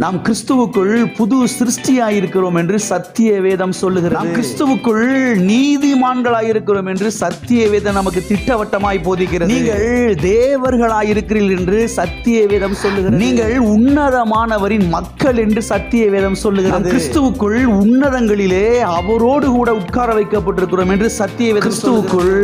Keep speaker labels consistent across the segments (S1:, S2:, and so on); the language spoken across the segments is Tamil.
S1: நாம் கிறிஸ்துவுக்குள் புது சிருஷ்டியாயிருக்கிறோம் என்று சத்திய வேதம் சொல்லுகிறது. நாம் கிறிஸ்துவுக்குள் நீதிமான்களாயிருக்கிறோம் என்று சத்திய வேதம் நமக்கு திட்டவட்டமாய் போதிக்கிறது. நீங்கள் தேவர்களாயிருக்கிறீர்கள் என்று சத்திய வேதம் சொல்லுகிறது. நீங்கள் உன்னதமானவரின் மக்கள் என்று சத்திய வேதம் சொல்லுகிறது. கிறிஸ்துவுக்குள் உன்னதங்களிலே அவரோடு கூட உட்கார வைக்கப்பட்டிருக்கிறோம் என்று சத்திய வேதம். கிறிஸ்துவுக்குள்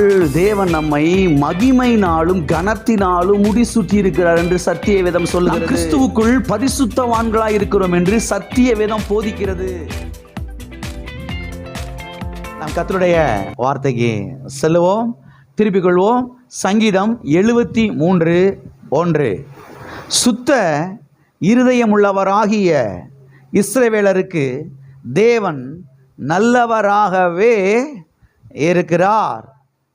S1: தேவன் நம்மை மகிமையினாலும் கனத்தினாலும் முடிசூட்டி இருக்கிறார் என்று சத்திய வேதம் சொல்லுகிறது. கிறிஸ்துவுக்குள் பரிசுத்தவான்களாய் இருக்கிறோம் என்று சத்திய வேதம் போதிக்கிறது. நாம் கர்த்தருடைய வார்த்தைக்கு செல்லுவோம், திருப்பிக் கொள்வோம். சங்கீதம் 73:1. சுத்த இருதயமுள்ளவராகிய இஸ்ரவேலருக்கு தேவன் நல்லவராகவே இருக்கிறார்.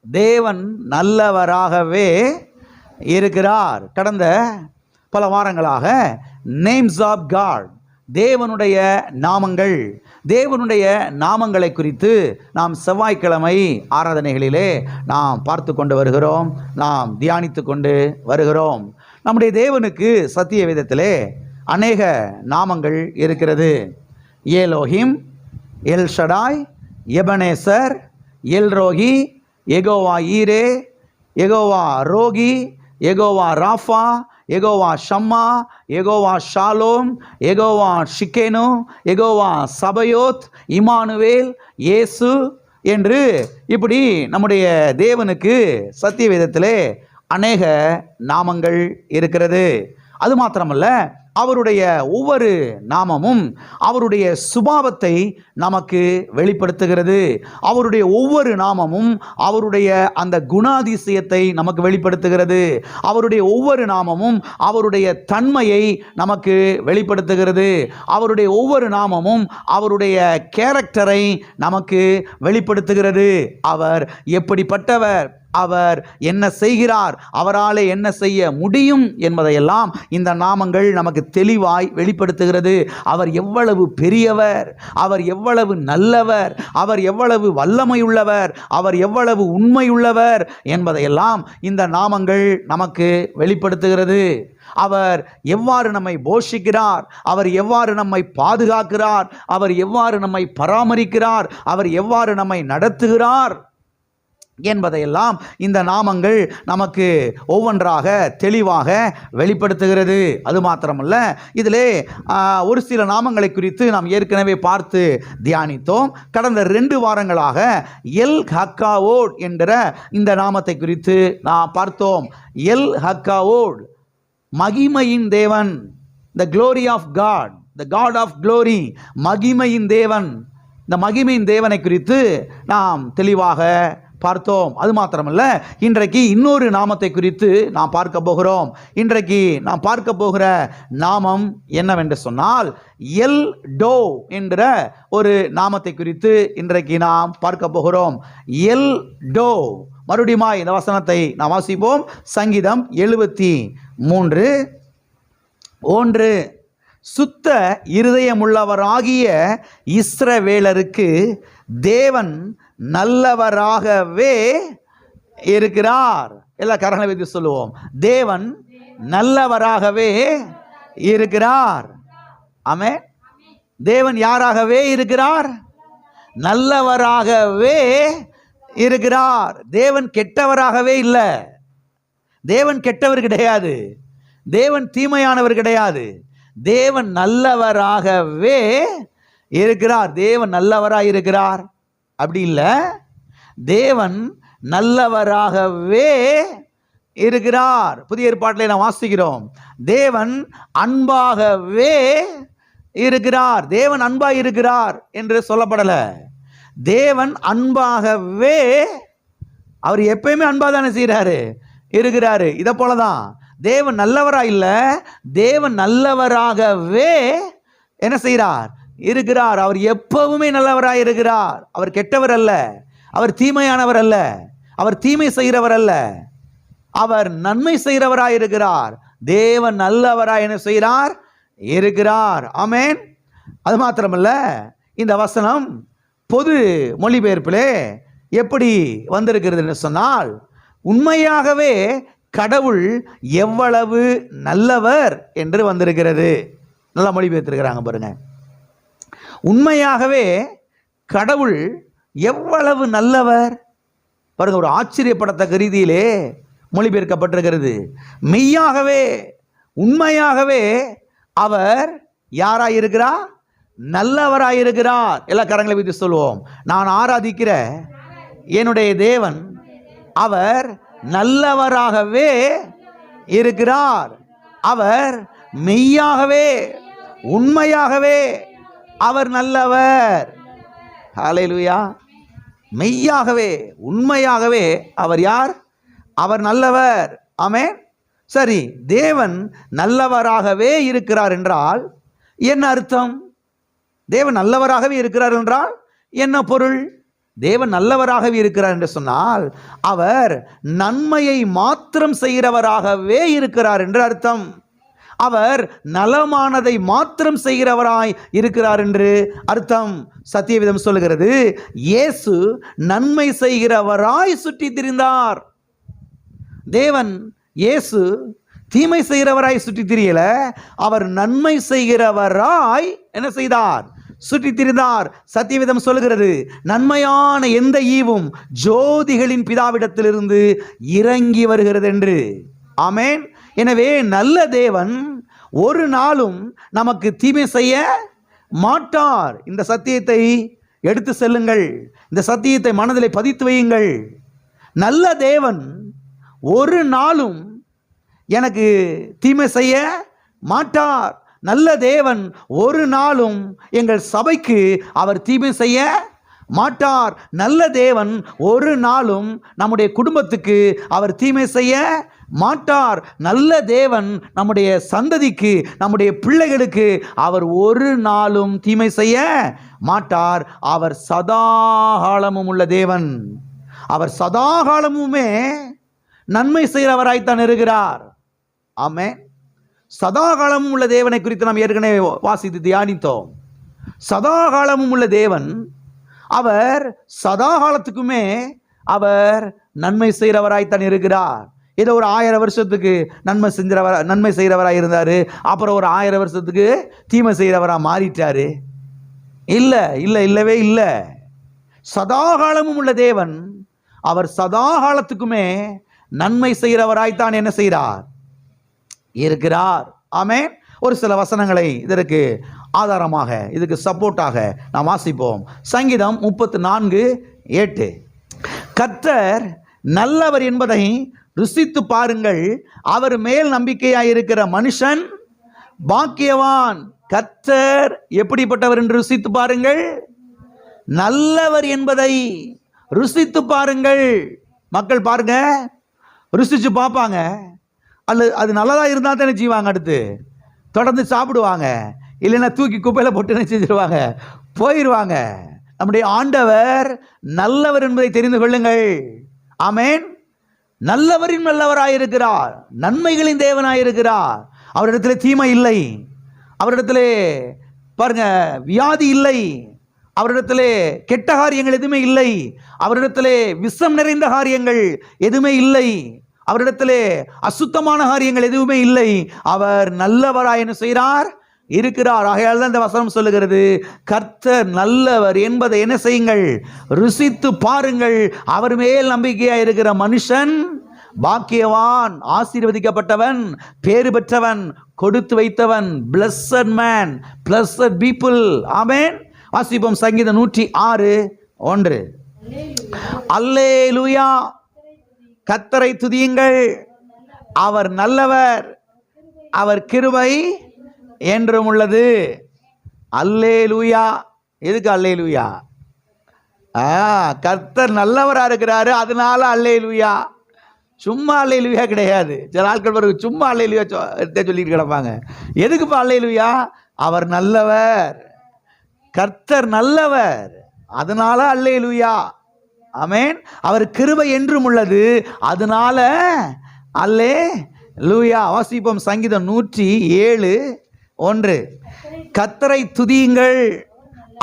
S1: தேவன் நல்லவராகவே இருக்கிறார். கடந்த பல வாரங்களாக நேம்ஸ் ஆஃப் காட், தேவனுடைய நாமங்கள், தேவனுடைய நாமங்களை குறித்து நாம் செவ்வாய்க்கிழமை ஆராதனைகளிலே நாம் பார்த்து கொண்டு வருகிறோம், நாம் தியானித்து கொண்டு வருகிறோம். நம்முடைய தேவனுக்கு சத்திய வேதத்திலே அநேக நாமங்கள் இருக்கிறது. Elohim, El Shaddai, Ebenezer, El Roi, Jehovah Jireh, Jehovah Rohi, Jehovah Rapha, Jehovah Shammah, Jehovah Shalom, Jehovah Tsidkenu, Jehovah Sabaoth, Immanuel, இயேசு என்று இப்படி நம்முடைய தேவனுக்கு சத்திய வேதத்திலே அநேக நாமங்கள் இருக்கிறது. அது மாத்திரமல்ல, அவருடைய ஒவ்வொரு நாமமும் அவருடைய சுபாவத்தை நமக்கு வெளிப்படுத்துகிறது. அவருடைய ஒவ்வொரு நாமமும் அவருடைய அந்த குணாதிசயத்தை நமக்கு வெளிப்படுத்துகிறது. அவருடைய ஒவ்வொரு நாமமும் அவருடைய தன்மையை நமக்கு வெளிப்படுத்துகிறது. அவருடைய ஒவ்வொரு நாமமும் அவருடைய கேரக்டரை நமக்கு வெளிப்படுத்துகிறது. அவர் எப்படிப்பட்டவர், அவர் என்ன செய்கிறார், அவராலே என்ன செய்ய முடியும் என்பதையெல்லாம் இந்த நாமங்கள் நமக்கு தெளிவாய் வெளிப்படுத்துகிறது. அவர் எவ்வளவு பெரியவர், அவர் எவ்வளவு நல்லவர், அவர் எவ்வளவு வல்லமையுள்ளவர், அவர் எவ்வளவு உண்மையுள்ளவர் என்பதையெல்லாம் இந்த நாமங்கள் நமக்கு வெளிப்படுத்துகிறது. அவர் எவ்வாறு நம்மை போஷிக்கிறார், அவர் எவ்வாறு நம்மை பாதுகாக்கிறார், அவர் எவ்வாறு நம்மை பராமரிக்கிறார், அவர் எவ்வாறு நம்மை நடத்துகிறார் என்பதையெல்லாம் இந்த நாமங்கள் நமக்கு ஒவ்வொன்றாக தெளிவாக வெளிப்படுத்துகிறது. அது மாத்திரமல்ல, இதிலே ஒரு சில நாமங்களை குறித்து நாம் ஏற்கனவே பார்த்து தியானித்தோம். கடந்த 2 வாரங்களாக எல் ஹக்காவோட் என்கிற இந்த நாமத்தை குறித்து நாம் பார்த்தோம். எல் ஹக்காவோட், மகிமையின் தேவன், the glory of God, the God of glory, மகிமையின் தேவன். இந்த மகிமையின் தேவனை குறித்து நாம் தெளிவாக பார்த்தோம். அது மாத்திரமல்ல, இன்றைக்கு இன்னொரு நாமத்தை குறித்து நாம் பார்க்க போகிறோம். இன்றைக்கு நாம் பார்க்க போகிற நாமம் என்னவென்று சொன்னால், எல் டோ என்கிற ஒரு நாமத்தை குறித்து இன்றைக்கு நாம் பார்க்க போகிறோம். L to. மறுபடியும் இந்த வசனத்தை நாம் வாசிப்போம். சங்கீதம் 73:1. சுத்த இருதயமுள்ளவராகிய இஸ்ரவேலருக்கு தேவன் நல்லவராகவே இருக்கிறார். எல்லா கரங்களை வைத்து சொல்லுவோம், தேவன் நல்லவராகவே இருக்கிறார். ஆமென். தேவன் யாராகவே இருக்கிறார்? நல்லவராகவே இருக்கிறார். தேவன் கெட்டவராகவே இல்லை. தேவன் கெட்டவர் கிடையாது. தேவன் தீமையானவர் கிடையாது. தேவன் நல்லவராகவே இருக்கிறார். தேவன் நல்லவராக இருக்கிறார் அப்படி இல்லை, தேவன் நல்லவராகவே இருக்கிறார். புதிய ஏற்பாட்டிலே நாம் வாசிக்கிறோம், தேவன் அன்பாகவே இருக்கிறார். தேவன் அன்பாக இருக்கிறார் என்று சொல்லப்படலை. தேவன் அன்பாகவே, அவர் எப்பயுமே அன்பாக தானே செய்கிறாரு, இருக்கிறாரு. இதை போலதான் தேவன் நல்லவரா இல்லை, தேவன் நல்லவராகவே என்ன செய்கிறார், இருக்கிறார். அவர் எப்பவுமே நல்லவராக இருக்கிறார். அவர் கெட்டவர் அல்ல, அவர் தீமையானவர் அல்ல, அவர் தீமை செய்கிறவர் அல்ல, அவர் நன்மை செய்கிறவராக இருக்கிறார். தேவன் நல்லவராக என்ன செய்கிறார், இருக்கிறார். ஆமென். அது மாத்திரமல்ல, இந்த வசனம் பொது மொழிபெயர்ப்பிலே எப்படி வந்திருக்கிறது என்று சொன்னால், உண்மையாகவே கடவுள் எவ்வளவு நல்லவர் என்று வந்திருக்கிறது. நல்லா மொழிபெயர்த்திருக்கிறாங்க பாருங்க. உண்மையாகவே கடவுள் எவ்வளவு நல்லவர் பாருங்க. ஒரு ஆச்சரியப்படத்தக்க ரீதியிலே மொழிபெயர்க்கப்பட்டிருக்கிறது. மெய்யாகவே உண்மையாகவே அவர் யாராயிருக்கிறார்? நல்லவராயிருக்கிறார். எல்லா கரங்களை வைத்து சொல்லுவோம், நான் ஆராதிக்கிற என்னுடைய தேவன் அவர் நல்லவராகவே இருக்கிறார். அவர் மெய்யாகவே உண்மையாகவே அவர் நல்லவர். ஹல்லேலூயா. மெய்யாகவே உண்மையாகவே அவர் யார்? அவர் நல்லவர். ஆமென். சரி, தேவன் நல்லவராகவே இருக்கிறார் என்றால் என்ன அர்த்தம்? தேவன் நல்லவராகவே இருக்கிறார் என்றால் என்ன பொருள்? தேவன் நல்லவராகவே இருக்கிறார் என்று சொன்னால் அவர் நன்மையை மாத்திரம் செய்கிறவராகவே இருக்கிறார் என்று அர்த்தம். அவர் நலமானதை மாத்திரம் செய்கிறவராய் இருக்கிறார் என்று அர்த்தம். சத்தியவேதம் சொல்லுகிறது, இயேசு நன்மை செய்கிறவராய் சுற்றி திரிந்தார். தேவன் இயேசு தீமை செய்கிறவராய் சுற்றி திரியல, அவர் நன்மை செய்கிறவராய் என்ன செய்தார்? சுற்றி திரிந்தார். சத்தியவேதம் சொல்லுகிறது, நன்மையான எந்த ஈவும் ஜோதிகளின் பிதாவிடத்திலிருந்து இறங்கி வருகிறது என்று. ஆமென். எனவே நல்ல தேவன் ஒரு நாளும் நமக்கு தீமை செய்ய மாட்டார். இந்த சத்தியத்தை எடுத்து செல்லுங்கள், இந்த சத்தியத்தை மனதிலே பதித்து வையுங்கள். நல்ல தேவன் ஒரு நாளும் எனக்கு தீமை செய்ய மாட்டார். நல்ல தேவன் ஒரு நாளும் எங்கள் சபைக்கு அவர் தீமை செய்ய மாட்டார். நல்ல தேவன் ஒரு நாளும் நம்முடைய குடும்பத்துக்கு அவர் தீமை செய்ய மாட்டார். நல்ல தேவன் நம்முடைய சந்ததிக்கு, நம்முடைய பிள்ளைகளுக்கு அவர் ஒரு நாளும் தீமை செய்ய மாட்டார். அவர் சதாகாலமும் உள்ள தேவன். அவர் சதாகாலமுமே நன்மை செய்கிறவராய்த்தான் இருக்கிறார். ஆமென். சதாகாலமும் உள்ள தேவனை குறித்து நாம் ஏற்கனவே வாசித்து தியானித்தோம். சதாகாலமும் உள்ள தேவன் அவர் சதாகாலத்துக்குமே அவர் நன்மை செய்கிறவராய்த்தான் இருக்கிறார். ஏதோ ஒரு 1000 வருஷத்துக்கு நன்மை செய்கிறவராக இருந்தார், அப்புறம் ஒரு 1000 வருஷத்துக்கு தீமை செய்கிறவராக மாறிட்டாரு. இல்லை இல்லை, இல்லவே இல்லை. சதாகாலமும் உள்ள தேவன் அவர் சதாகாலத்துக்குமே நன்மை செய்கிறவராய்த்தான் என்ன செய்கிறார்? இருக்கிறார். ஆமென். ஒரு சில வசனங்களை இதற்கு ஆதாரமாக, இதுக்கு சப்போர்ட்டாக நாம் வாசிப்போம். சங்கீதம் 34:8. கர்த்தர் நல்லவர் என்பதை ருசித்து பாருங்கள், அவர் மேல் நம்பிக்கையாயிருக்கிற மனுஷன் பாக்கியவான். கர்த்தர் எப்படிப்பட்டவர் என்று ருசித்து பாருங்கள், நல்லவர் என்பதை ருசித்து பாருங்கள். மக்கள் பாருங்க, ருசிச்சு பார்ப்பாங்க, அல்லது அது நல்லதா இருந்தால் தானே செய்வாங்க, அடுத்து தொடர்ந்து சாப்பிடுவாங்க, இல்லைன்னா தூக்கி குப்பையில் போட்டு என்ன செஞ்சிருவாங்க, போயிடுவாங்க. நம்முடைய ஆண்டவர் நல்லவர் என்பதை தெரிந்து கொள்ளுங்கள். ஆமென். நல்லவரின் நல்லவராயிருக்கிறார், நன்மைகளின் தேவனாயிருக்கிறார். அவரிடத்தில் தீமை இல்லை, அவரிடத்திலே பாருங்க வியாதி இல்லை, அவரிடத்திலே கெட்ட காரியங்கள் எதுவுமே இல்லை, அவரிடத்திலே விஷம் நிறைந்த காரியங்கள் எதுவுமே இல்லை, அவரிடத்திலே அசுத்தமான காரியங்கள் எதுவுமே இல்லை. அவர் நல்லவராய் என்ன செய்கிறார்? இருக்கிறார். ஆகையால் தான் இந்த வசனம் சொல்லுகிறது, கர்த்தர் நல்லவர் என்பதை என்ன செய்யுங்கள்? ருசித்து பாருங்கள். அவர் மேல் நம்பிக்கையாக இருக்கிற மனுஷன் பாக்கியவான், ஆசீர்வதிக்கப்பட்டவன், பேறு பெற்றவன், கொடுத்து வைத்தவன். Blessed man, blessed people. ஆமென். வாசிப்போம். சங்கீதம் 106:1. அல்லேலூயா. கர்த்தரை துதியுங்கள், அவர் நல்லவர், அவர் கிருபை என்றும் உள்ளது. அல்லேலூயா. எதுக்கு அல்லேலூயா? கர்த்தர் நல்லவரா இருக்கிறாரு, அதனால அல்லேலூயா. சும்மா அல்லேலூயா கிடையாது. சில ஆட்கள் பிறகு சும்மா அல்லேலூயா சொல்லிட்டு கிடப்பாங்க. எதுக்குப்பா அல்லேலூயா? அவர் நல்லவர், கர்த்தர் நல்லவர், அதனால அல்லேலூயா. ஆமென். அவர் கிருபை என்றும் உள்ளது, அதனால அல்லேலூயா. வாசிப்போம். சங்கீதம் 107:1. கர்த்தரை துதியுங்கள்,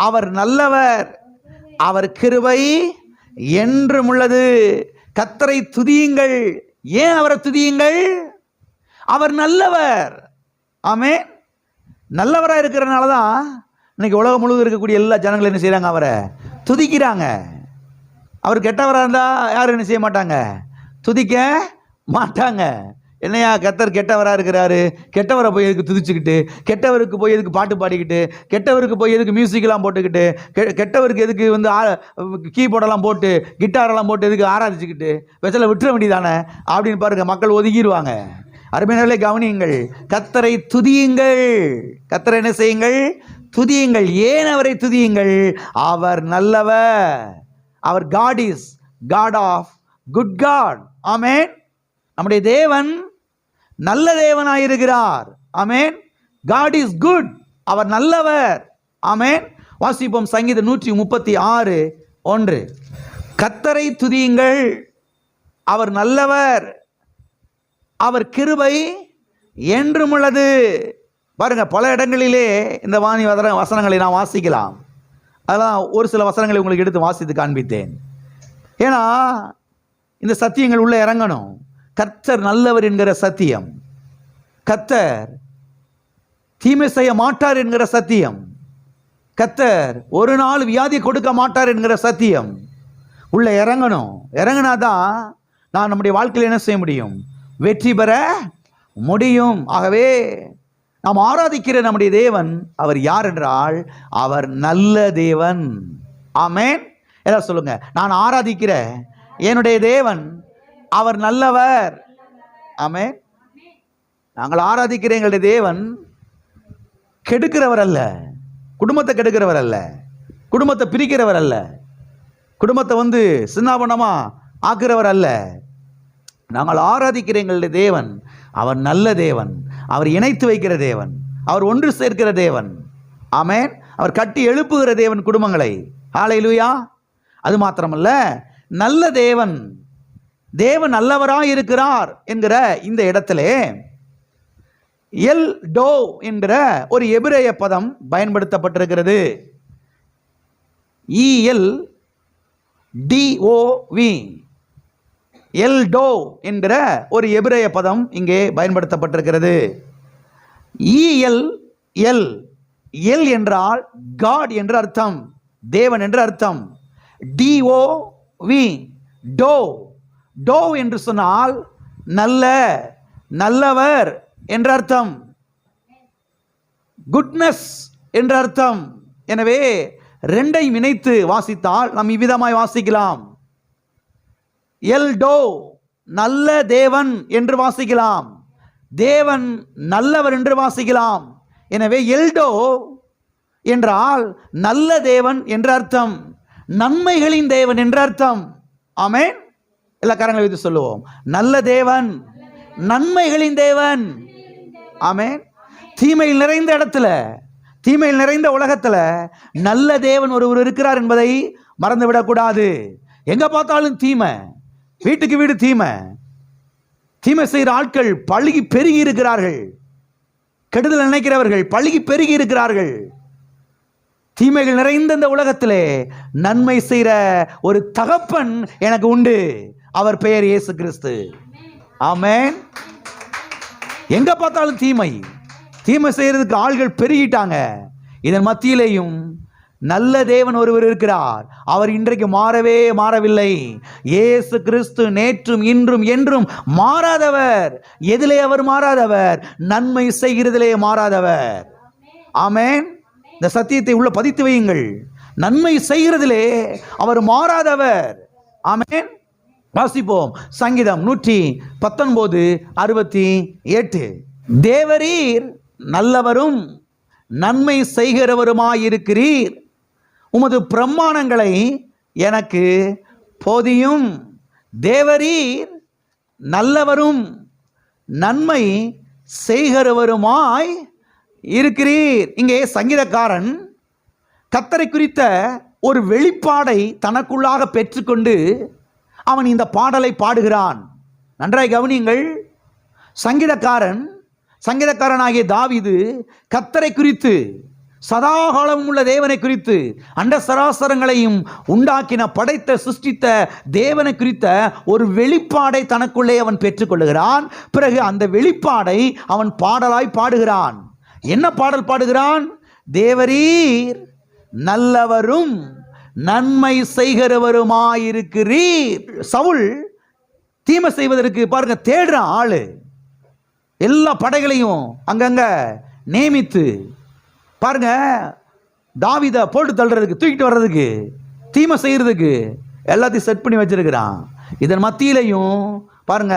S1: அவர் நல்லவர், அவர் கிருபை என்றும் உள்ளது. கர்த்தரை துதியுங்கள். ஏன் அவரை துதியுங்கள்? அவர் நல்லவர். ஆமென். நல்லவராக இருக்கிறனால தான் இன்னைக்கு உலகம் முழுவதும் இருக்கக்கூடிய எல்லா ஜனங்களும் என்ன செய்கிறாங்க? அவரை துதிக்கிறாங்க. அவர் கெட்டவராக இருந்தால் யாரும் என்ன செய்ய மாட்டாங்க? துதிக்க மாட்டாங்க. என்னையா கர்த்தர் கெட்டவராக இருக்கிறாரு, கெட்டவரை போய் எதுக்கு துதிச்சுக்கிட்டு, கெட்டவருக்கு போய் எதுக்கு பாட்டு பாடிக்கிட்டு, கெட்டவருக்கு போய் எதுக்கு மியூசிக்கெல்லாம் போட்டுக்கிட்டு, கெட்டவருக்கு எதுக்கு வந்து கீபோர்டெல்லாம் போட்டு கிட்டாரெல்லாம் போட்டு எதுக்கு ஆராதிச்சுக்கிட்டு வெச்சல விட்டுற வேண்டியதானே அப்படின்னு பாருங்க, மக்கள் ஒதுங்கிடுவாங்க. அருமையானவர்களே கவனியுங்கள், கர்த்தரை துதியுங்கள். கர்த்தரை என்ன செய்யுங்கள்? துதியுங்கள். ஏன் அவரை துதியுங்கள்? அவர் நல்லவர். அவர் God is God of good God. ஆமென். நம்முடைய தேவன் நல்ல தேவனாயிருக்கிறார். ஆமென். God is good. அவர் நல்லவர். ஆமென். வாசிப்போம் சங்கீதம் 136:1. கர்த்தரை துதியுங்கள், அவர் நல்லவர், அவர் கிருபை என்றும் உள்ளது. பாருங்க, பல இடங்களிலே இந்த வாணி வசனங்களை நான் வாசிக்கலாம். அதெல்லாம் ஒரு சில வசனங்களை உங்களுக்கு எடுத்து வாசித்து காண்பித்தேன். ஏன்னா இந்த சத்தியங்கள் உள்ள இறங்கணும். கர்த்தர் நல்லவர் என்கிற சத்தியம், கர்த்தர் தீமை செய்ய மாட்டார் என்கிற சத்தியம், கர்த்தர் ஒரு நாள் வியாதி கொடுக்க மாட்டார் என்கிற சத்தியம் உள்ள இறங்கணும். இறங்கினாதான் நான் நம்முடைய வாழ்க்கையில் என்ன செய்ய முடியும்? வெற்றி பெற முடியும். ஆகவே நாம் ஆராதிக்கிற நம்முடைய தேவன் அவர் யார் என்றால் அவர் நல்ல தேவன். ஆமென். எல்லாம் சொல்லுங்க, நான் ஆராதிக்கிற என்னுடைய தேவன் அவர் நல்லவர். ஆமென். நாங்கள் ஆராதிக்கிற எங்களுடைய தேவன் கெடுக்கிறவர் அல்ல, குடும்பத்தை கெடுக்கிறவர் அல்ல, குடும்பத்தை பிரிக்கிறவர் அல்ல, குடும்பத்தை வந்து சின்னாபனமா ஆக்குறவர் அல்ல. நாங்கள் ஆராதிக்கிற எங்களுடைய தேவன் அவர் நல்ல தேவன், அவர் இணைத்து வைக்கிற தேவன், அவர் ஒன்று சேர்க்கிற தேவன். ஆமென். அவர் கட்டி எழுப்புகிற தேவன் குடும்பங்களை. ஹல்லேலூயா. அது மாத்திரமல்ல, நல்ல தேவன், தேவன் நல்லவராய் இருக்கிறார் என்கிற இந்த இடத்திலே எல் டோ என்கிற ஒரு எபிரேய பதம் பயன்படுத்தப்பட்டிருக்கிறது. ELDOV, எல்டோ என்கிற ஒரு எபிரேய பதம் இங்கே பயன்படுத்தப்பட்டிருக்கிறது. எல் என்றால் காட் என்று அர்த்தம், தேவன் என்று அர்த்தம். DOV, டோ, டோ என்று சொன்னால் நல்ல, நல்லவர் என்ற அர்த்தம், குட்னஸ் என்ற அர்த்தம். எனவே ரெண்டையும் இணைத்து வாசித்தால் நாம் இவ்விதமாய் வாசிக்கலாம். எல்டோ நல்ல தேவன் என்று வாசிக்கலாம், தேவன் நல்லவர் என்று வாசிக்கலாம். எனவே எல்டோ என்றால் நல்ல தேவன் என்ற அர்த்தம், நன்மைகளின் தேவன் என்ற அர்த்தம். ஆமென். எல்லா காரங்களை வைத்து சொல்லுவோம், நல்ல தேவன், நன்மைகளின் தேவன். ஆமென். தீமையில் நிறைந்த இடத்துல, தீமையில் நிறைந்த உலகத்துல நல்ல தேவன் ஒருவர் இருக்கிறார் என்பதை மறந்துவிடக்கூடாது. எங்க பார்த்தாலும் தீமை, வீட்டுக்கு வீடு தீமை, தீமை செய்கிற ஆட்கள் பழுகி பெருகி இருக்கிறார்கள். கெடுதல் நினைக்கிறவர்கள் பழுகி பெருகி இருக்கிறார்கள். தீமைகள் நிறைந்த இந்த உலகத்திலே நன்மை செய்கிற ஒரு தகப்பன் எனக்கு உண்டு, அவர் பெயர் இயேசு கிறிஸ்து. ஆமென். எங்க பார்த்தாலும் தீமை, தீமை செய்யறதுக்கு ஆள்கள் பெருகிட்டாங்க. இதன் மத்தியிலேயும் நல்ல தேவன் ஒருவர் இருக்கிறார். அவர் இன்றைக்கு மாறவே மாறவில்லை. இயேசு கிறிஸ்து நேற்றும் இன்றும் என்றும் மாறாதவர். எதிலே அவர் மாறாதவர்? நன்மை செய்கிறதிலே மாறாதவர். ஆமென். இந்த சத்தியத்தை உள்ள பதித்து வையுங்கள். நன்மை செய்கிறதிலே அவர் மாறாதவர். ஆமென். வாசிப்போம் சங்கீதம் 119:68. தேவரீர் நல்லவரும் நன்மை செய்கிறவருமாயிருக்கிறீர், உமது பிரமாணங்களை எனக்கு போதியும். தேவரீர் நல்லவரும் நன்மை செய்கிறவருமாய் இருக்கிறீர். இங்கே சங்கீதக்காரன் கர்த்தரை குறித்த ஒரு வெளிப்பாடை தனக்குள்ளாக பெற்றுக்கொண்டு அவன் இந்த பாடலை பாடுகிறான். நன்றாய் கவனியுங்கள். சங்கீதக்காரனாகிய தாவீது கர்த்தரை குறித்து, சதாகாலமும் உள்ள தேவனை குறித்து, அண்ட சராசரங்களையும் உண்டாக்கின, படைத்த, சிருஷ்டித்த தேவனை குறித்த ஒரு வெளிப்பாடை தனக்குள்ளே அவன் பெற்றுக்கொள்ளுகிறான். பிறகு அந்த வெளிப்பாடை அவன் பாடலாய் பாடுகிறான். என்ன பாடல் பாடுகிறான்? தேவரீர் நல்லவரும் நன்மை செய்கிறவருமாயிருக்கிறீர். சவுல் தீமை செய்வதற்கு பாருங்க தேடுறான் ஆளு, எல்லா படைகளையும் அங்கங்க நியமித்து பாருங்க, தாவீதை போட்டு தள்ளுறதுக்கு, தூக்கிட்டு வர்றதுக்கு, தீமை செய்யறதுக்கு எல்லாத்தையும் செட் பண்ணி வச்சிருக்கிறான். இதன் மத்தியிலையும் பாருங்க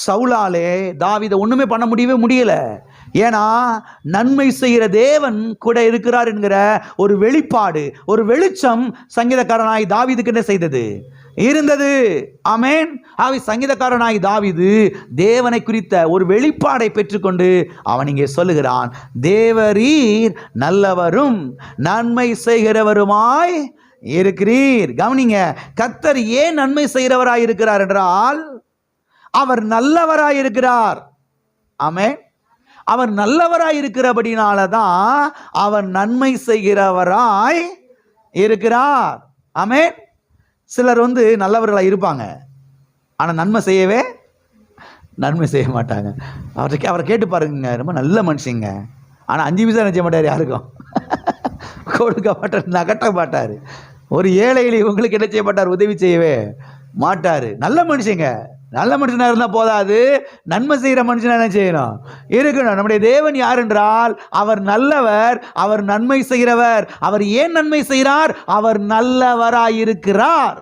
S1: சவுலாலே தாவீதை ஒண்ணுமே பண்ண முடியல. ஏன்னா நன்மை செய்கிற தேவன் கூட இருக்கிறார் என்கிற ஒரு வெளிப்பாடு, ஒரு வெளிச்சம் சங்கீதக்காரனாய் தாவீதுக்கு என்ன செய்தது? இருந்தது. ஆமென். ஆகவே சங்கீதக்காரனாய் தாவீது தேவனை குறித்த ஒரு வெளிப்பாடை பெற்றுக்கொண்டு அவன் இங்கே சொல்லுகிறான், தேவரீர் நல்லவரும் நன்மை செய்கிறவருமாய் இருக்கிறீர். கவனிங்க, கர்த்தர் ஏன் நன்மை செய்கிறவராய் இருக்கிறார் என்றால் அவர் நல்லவராய் இருக்கிறார். ஆமென். அவர் நல்லவராய் இருக்கிறபடினால தான் அவர் நன்மை செய்கிறவராய் இருக்கிறார். ஆமென். சிலர் நல்லவர்களாக இருப்பாங்க, ஆனால் நன்மை செய்ய மாட்டாங்க. அவரை கேட்டு பாருங்க, ரொம்ப நல்ல மனுஷங்க, ஆனால் 5 பைசா செய்ய மாட்டார், யாருக்கும் கொடுக்க மாட்டார், நகட்ட மாட்டார். ஒரு ஏழைகளை இவங்களுக்கு என்ன செய்ய மாட்டார்? உதவி செய்யவே மாட்டார். நல்ல மனுஷங்க. நல்ல மனுஷனாக இருந்தால் போதாது, நன்மை செய்கிற மனுஷனாக என்ன செய்யணும்? இருக்கணும். நம்முடைய தேவன் யார் என்றால் அவர் நல்லவர், அவர் நன்மை செய்கிறவர். அவர் ஏன் நன்மை செய்கிறார்? அவர் நல்லவராயிருக்கிறார்.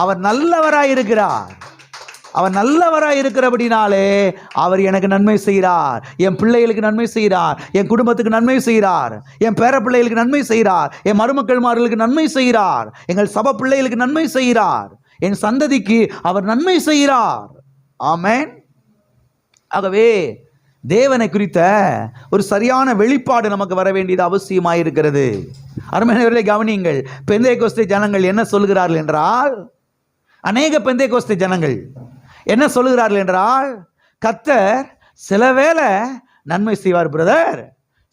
S1: அவர் நல்லவராயிருக்கிறார். அவர் நல்லவராய் இருக்கிறபடினாலே அவர் எனக்கு நன்மை செய்கிறார், என் பிள்ளைகளுக்கு நன்மை செய்கிறார், என் குடும்பத்துக்கு நன்மை செய்கிறார், என் பேர பிள்ளைகளுக்கு நன்மை செய்கிறார், என் மருமக்கள்மார்களுக்கு நன்மை செய்கிறார், எங்கள் சபை பிள்ளைகளுக்கு நன்மை செய்கிறார், என் சந்ததிக்கு அவர் நன்மை செய்கிறார். ஆமென். ஆகவே தேவனை குறித்த ஒரு சரியான வெளிப்பாடு நமக்கு வர வேண்டியது அவசியமாயிருக்கிறது. அருமையானவர்களே கவனியுங்கள், பெந்தேகோஸ்தே ஜனங்கள் என்ன சொல்கிறார்கள் என்றால், அநேக பெந்தேகோஸ்தே ஜனங்கள் என்ன சொல்லுகிறார்கள் என்றால், கர்த்தர் சில வேளை நன்மை செய்வார் பிரதர்,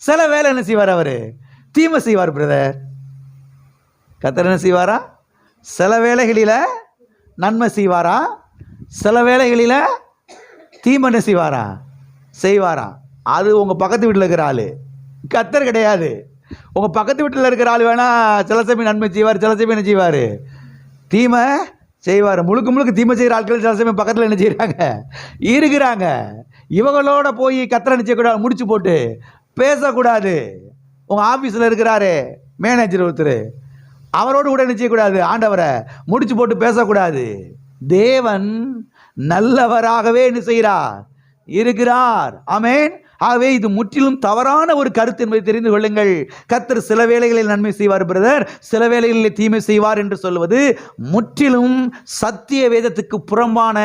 S1: சில வேளை என்ன செய்வார்? அவரு தீமை செய்வார் பிரதர். கர்த்தர் என்ன செய்வாரா? சில வேளைகளில நன்மை செய்வாரா, சில வேளைகளில தீமை என்ன செய்வாரா? அது உங்க பக்கத்து வீட்டில் இருக்கிற ஆளு, கர்த்தர் கிடையாது. உங்க பக்கத்து வீட்டில் இருக்கிற ஆள் வேணா சில சமயம் நன்மை செய்வார், சில சமயம் என்ன செய்வார்? தீமை செய்வார். முழுக்க தீமை செய்கிற ஆட்கள் சில சமயம் பக்கத்தில் என்ன செய்கிறாங்க? இருக்கிறாங்க. இவங்களோட போய் கர்த்தரை நிச்சயக்கூடாது, முடிச்சு போட்டு பேசக்கூடாது. உங்கள் ஆஃபீஸில் இருக்கிறாரு மேனேஜர் ஒருத்தர், அவரோடு கூட நிச்சயக்கூடாது, ஆண்டவரை முடிச்சு போட்டு பேசக்கூடாது. தேவன் நல்லவராகவே என்ன செய்கிறார்? இருக்கிறார். ஆமென். ஆகவே இது முற்றிலும் தவறான ஒரு கருத்து என்பதை தெரிந்து கொள்ளுங்கள். கர்த்தர் சில வேளைகளில் நன்மை செய்வார் பிரதர், சில வேளைகளில் தீமை செய்வார் என்று சொல்வது முற்றிலும் சத்திய வேதத்துக்கு புறம்பான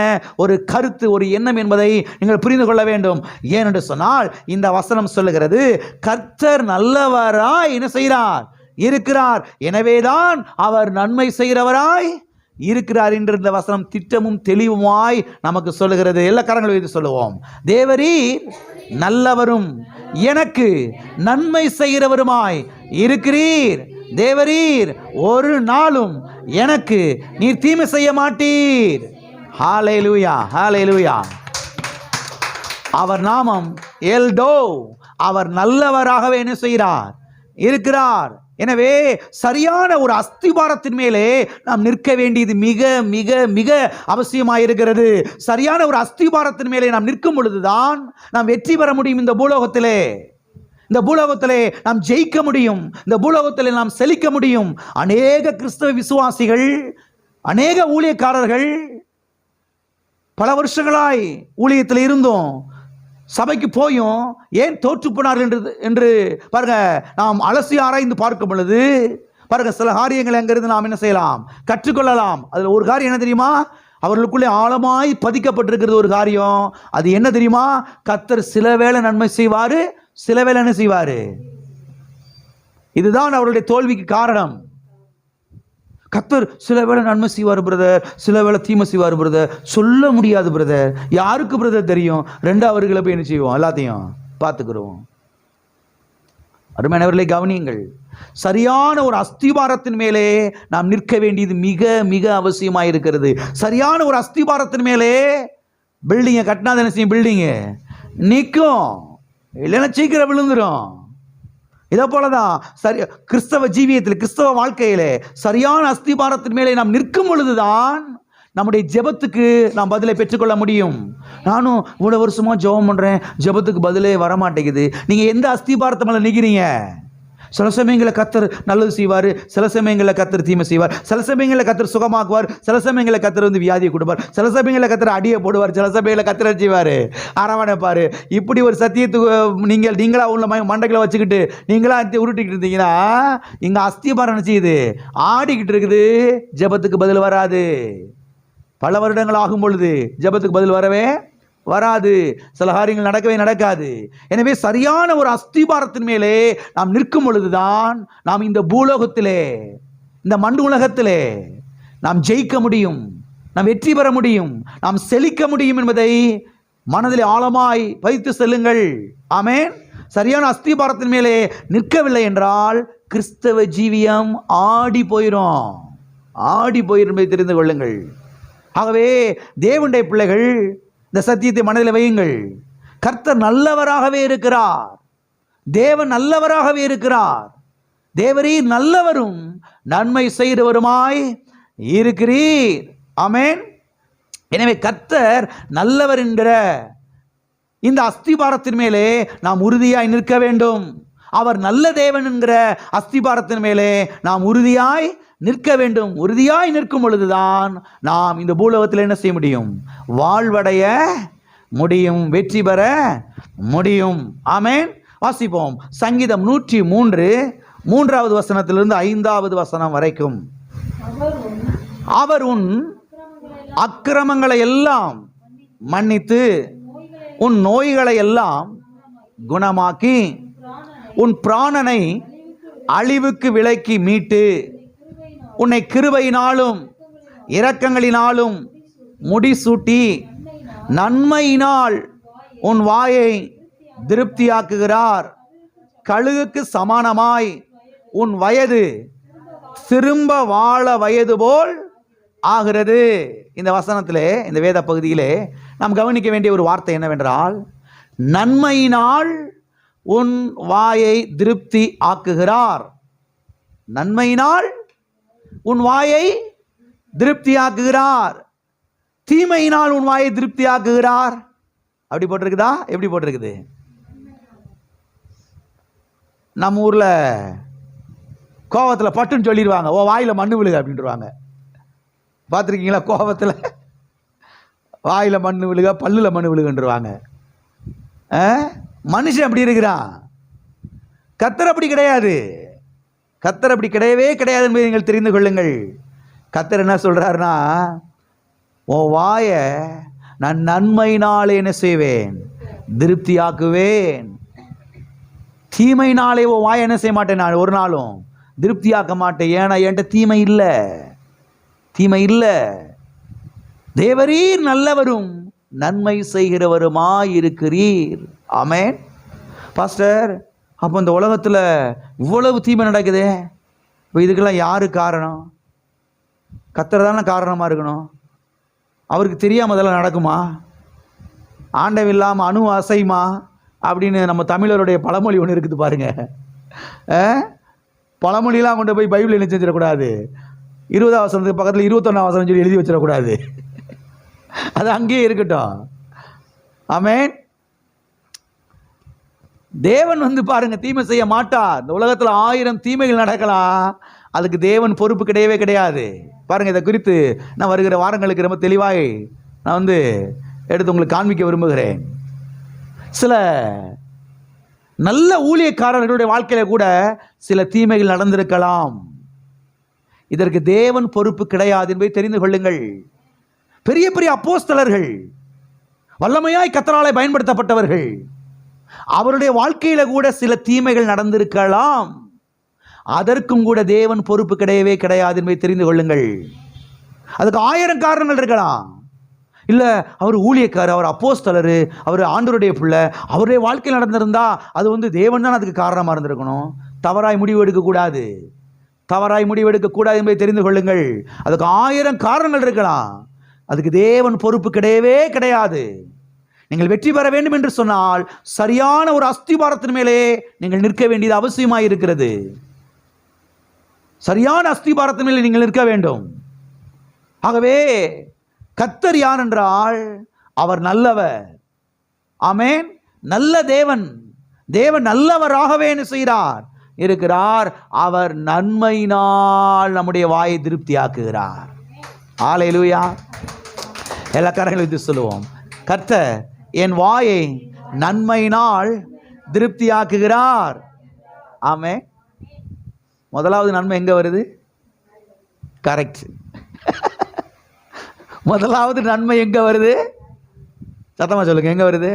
S1: ஒரு கருத்து, ஒரு எண்ணம் என்பதை நீங்கள் புரிந்து கொள்ள வேண்டும். ஏனென்று சொன்னால் இந்த வசனம் சொல்லுகிறது, கர்த்தர் நல்லவராய் என்ன செய்கிறார்? இருக்கிறார். எனவேதான் அவர் நன்மை செய்கிறவராய் இருக்கிறார் என்று இந்த வசனம் திட்டமும் தெளிவுமாய் நமக்கு சொல்லுகிறது. எல்லா கரங்களை வைத்து சொல்லுவோம், தேவரீர் நல்லவரும் எனக்கு நன்மை செய்கிறவருமாய் இருக்கிறீர். தேவரீர் ஒரு நாளும் எனக்கு நீர் தீமை செய்ய மாட்டீர். ஹல்லேலூயா, ஹல்லேலூயா. அவர் நாமம் எல்டோ, அவர் நல்லவராகவே என்ன செய்கிறார்? இருக்கிறார். எனவே சரியான ஒரு அஸ்திபாரத்தின் மேலே நாம் நிற்க வேண்டியது மிக மிக மிக அவசியமாயிருக்கிறது. சரியான ஒரு அஸ்திபாரத்தின் மேலே நாம் நிற்கும் பொழுதுதான் நாம் வெற்றி பெற முடியும். இந்த பூலோகத்திலே நாம் ஜெயிக்க முடியும். இந்த பூலோகத்திலே நாம் செழிக்க முடியும். அநேக கிறிஸ்தவ விசுவாசிகள், அநேக ஊழியக்காரர்கள் பல வருஷங்களாய் ஊழியத்தில் இருந்தோம், சபைக்கு போயும் ஏன் தோற்று போனார்கள் என்று பாருங்க நாம் அலசி ஆராய்ந்து பார்க்கும் பொழுது பாருங்க சில காரியங்கள் அங்கிருந்து நாம் என்ன செய்யலாம்? கற்றுக்கொள்ளலாம். அதில் ஒரு காரியம் என்ன தெரியுமா? அவர்களுக்குள்ளே ஆழமாய் பதிக்கப்பட்டிருக்கிறது ஒரு காரியம். அது என்ன தெரியுமா? கர்த்தர் சில வேளை நன்மை செய்வாரு, சில வேளை என்ன செய்வாரு? இதுதான் அவருடைய தோல்விக்கு காரணம். கர்த்தர் சில வேளை நன்மை செய்வார் பிரதர், சில வேளை தீமை செய்வார் பிரதர், சொல்ல முடியாது பிரதர். யாருக்கு பிரதர் தெரியும்? அவர்களை போய் என்ன செய்வோம்? எல்லாத்தையும் பார்த்துக்கிறோம். அருமையானவர்களை கவனியுங்கள், சரியான ஒரு அஸ்திபாரத்தின் மேலே நாம் நிற்க வேண்டியது மிக மிக அவசியமாக இருக்கிறது. சரியான ஒரு அஸ்திபாரத்தின் மேலே பில்டிங்கை கட்டினா என்ன செய்யும்? பில்டிங்கு நிற்கும். இல்லைன்னா சீக்கிரம் விழுந்துடும். இதை போலதான் சரி, கிறிஸ்தவ ஜீவியத்தில், கிறிஸ்தவ வாழ்க்கையிலே சரியான அஸ்திபாரத்தின் மேலே நாம் நிற்கும் பொழுதுதான் நம்முடைய ஜெபத்துக்கு நாம் பதிலை பெற்றுக்கொள்ள முடியும். நானும் இவ்வளவு வருஷமா ஜெபம் பண்றேன், ஜெபத்துக்கு பதிலே வரமாட்டேங்குது. நீங்க எந்த அஸ்திபாரத்தை மேல நிற்கிறீங்க? சில சமயங்களை கர்த்தர் நல்லது செய்வார், சில சமயங்களில் கர்த்தர் தீமை செய்வார், சில சமயங்களில் கர்த்தர் சுகமாக்குவார், சில சமயங்களில் கர்த்தர் வியாதியை கொடுப்பார், சில சமயங்களில் கர்த்தர் அடியை போடுவார், சில சமயங்களில் கர்த்தர் செய்வார், அரவணைப்பார். இப்படி ஒரு சத்தியத்துக்கு நீங்களா உள்ள மண்டைகளை வச்சுக்கிட்டு நீங்களா உருட்டிக்கிட்டு இருந்தீங்கன்னா இங்கே அஸ்திபாரம் செய்யுது, ஆடிக்கிட்டு இருக்குது, ஜெபத்துக்கு பதில் வராது. பல வருடங்கள் ஆகும் பொழுது ஜெபத்துக்கு பதில் வரவே வராது, சில காரியங்கள் நடக்கவே நடக்காது. எனவே சரியான ஒரு அஸ்திபாரத்தின் மேலே நாம் நிற்கும் பொழுதுதான் நாம் இந்த பூலோகத்திலே, இந்த மண் உலகத்திலே நாம் ஜெயிக்க முடியும், நாம் வெற்றி பெற முடியும், நாம் செழிக்க முடியும் என்பதை மனதில் ஆழமாய் வைத்து செல்லுங்கள். ஆமென். சரியான அஸ்திபாரத்தின் மேலே நிற்கவில்லை என்றால் கிறிஸ்தவ ஜீவியம் ஆடி போயிடும், ஆடி போயிடும் என்பதை தெரிந்து கொள்ளுங்கள். ஆகவே தேவனுடைய பிள்ளைகள் இந்த சத்தியத்தை மனதில் வையுங்கள். கர்த்தர் நல்லவராகவே இருக்கிறார், தேவன் நல்லவராகவே இருக்கிறார். தேவரீர் நல்லவரும் நன்மை செய்கிறவருமாய் இருக்கிறீர். ஆமென். எனவே கர்த்தர் நல்லவர் என்கிற இந்த அஸ்திபாரத்தின் மேலே நாம் உறுதியாய் நிற்க வேண்டும். அவர் நல்ல தேவன் என்கிற அஸ்திபாரத்தின் மேலே நாம் உறுதியாய் நிற்க வேண்டும். உறுதியாய் நிற்கும் பொழுதுதான் நாம் இந்த பூலோகத்தில் என்ன செய்ய முடியும்? வாழ்வடைய முடியும், வெற்றி பெற முடியும். ஆமென். வாசிப்போம். சங்கீதம் 103 3வது வசனத்திலிருந்து 5வது வசனம் வரைக்கும். அவர் உன் அக்கிரமங்களை எல்லாம் மன்னித்து உன் நோய்களை எல்லாம் குணமாக்கி உன் பிராணனை அழிவுக்கு விலக்கி மீட்டு உன்னை கிருபையினாலும் இரக்கங்களினாலும் முடிசூட்டி நன்மையினால் உன் வாயை திருப்தியாக்குகிறார். கழுகுக்கு சமானமாய் உன் வயது திரும்ப வாழ வயது போல் ஆகிறது. இந்த வசனத்திலே, இந்த வேத பகுதியிலே நாம் கவனிக்க வேண்டிய ஒரு வார்த்தை என்னவென்றால், நன்மையினால் உன் வாயை திருப்தி ஆக்குகிறார். நன்மையினால் உன் வாயை திருப்தியாக்குகிறார், தீமையினால் உன் வாயை திருப்தியாக்குகிறார். அப்படி போட்டிருக்குதா? எப்படி போட்டிருக்குது? நம்ம ஊர்ல கோவத்தில் பட்டுன்னு சொல்லிடுவாங்க, ஓ வாயில மண்ணு விழுக அப்படின்ட்டுருவாங்க. பார்த்துருக்கீங்களா? கோவத்தில் வாயில மண்ணு விழுக, பல்லுல மண்ணு விழுகன்றுவாங்க. மனுஷன் அப்படி இருக்கிறான், கர்த்தர் அப்படி கிடையாது. கர்த்தர் அப்படி கிடையவே கிடையாது என்பதை நீங்கள் தெரிந்து கொள்ளுங்கள். கர்த்தர் என்ன சொல்றாருன்னா, உன் வாயை நான் நன்மையினாலே என்ன செய்வேன்? திருப்தியாக்குவேன். தீமையினாலே உன் வாயை என்ன செய்ய மாட்டேன், நான் ஒரு நாளும் திருப்தியாக்க மாட்டேன். ஏன்னா என்கிட்ட தீமை இல்லை, தீமை இல்லை. தேவரீர் நல்லவரும் நன்மை செய்கிறவருமாயிருக்கிறீர். ஆமென். பாஸ்டர், அப்போ இந்த உலகத்தில் இவ்வளவு தீமை நடக்குதே, இப்போ இதுக்கெல்லாம் யாரு காரணம்? கர்த்தர் தானே காரணமாக இருக்கணும். அவருக்கு தெரியாமல் அதெல்லாம் நடக்குமா? ஆண்டவன் இல்லாமல் அணு அசைமா அப்படின்னு நம்ம தமிழருடைய பழமொழி ஒன்று இருக்குது பாருங்க. பழமொழியெல்லாம் கொண்டு போய் பைபிள் என்ன செஞ்சிடக்கூடாது, 20ஆம் வசனத்துக்கு பக்கத்தில் 21ஆம் வசனம் சொல்லி எழுதி வச்சிடக்கூடாது. அது அங்கேயே இருக்கட்டும். ஆமென். தேவன் பாருங்க தீமை செய்ய மாட்டார். இந்த உலகத்தில் 1000 தீமைகள் நடக்கலாம், அதுக்கு தேவன் பொறுப்பு கிடையவே கிடையாது. பாருங்க, இதை குறித்து நான் வருகிற வாரங்களுக்கு ரொம்ப தெளிவாய் நான் எடுத்து உங்களுக்கு காண்பிக்க விரும்புகிறேன். சில நல்ல ஊழியக்காரர்களுடைய வாழ்க்கையில கூட சில தீமைகள் நடந்திருக்கலாம். இதற்கு தேவன் பொறுப்பு கிடையாது என்பதை தெரிந்து கொள்ளுங்கள். பெரிய பெரிய அப்போஸ்தலர்கள், வல்லமையாய் கர்த்தராலே பயன்படுத்தப்பட்டவர்கள், அவருடைய வாழ்க்கையில கூட சில தீமைகள் நடந்திருக்கலாம். அதற்கும் கூட தேவன் பொறுப்பு கிடையவே கிடையாது என்பதை தெரிந்து கொள்ளுங்கள். அதுக்கு 1000 காரணங்கள் இருக்கலாம். இல்லை, அவர் ஊழியக்காரர், அவர் அப்போஸ்தலர், அவர் ஆண்டவருடைய பிள்ளை, அவருடைய வாழ்க்கையில் நடந்திருந்தா அது தேவன் தான் அதுக்கு காரணமாக இருந்திருக்கணும். தவறாய் முடிவு எடுக்கக்கூடாது, தவறாய் முடிவு எடுக்கக்கூடாது என்பதை தெரிந்து கொள்ளுங்கள். அதுக்கு 1000 காரணங்கள் இருக்கலாம். அதுக்கு தேவன் பொறுப்பு கிடையவே கிடையாது. நீங்கள் வெற்றி பெற வேண்டும் என்று சொன்னால் சரியான ஒரு அஸ்திபாரத்தின் மேலே நீங்கள் நிற்க வேண்டியது அவசியமாக இருக்கிறது. சரியான அஸ்திபாரத்தின் மேலே நீங்கள் நிற்க வேண்டும். ஆகவே கர்த்தர் யார் என்றால் அவர் நல்லவர். ஆமென். நல்ல தேவன். தேவன் நல்லவராகவே என்ன செய்கிறார் இருக்கிறார். அவர் நன்மையினால் நம்முடைய வாயை திருப்தியாக்குகிறார். ஹல்லேலூயா. எல்லா கரங்களும் இது சொல்லுவோம். கர்த்தர் என் வாயை நன்மையினால் திருப்தியாக்குகிறார். ஆமென். முதலாவது நன்மை எங்க வருது? கரெக்ட். முதலாவது நன்மை எங்க வருது? சத்தமா சொல்லுங்க, எங்க வருது?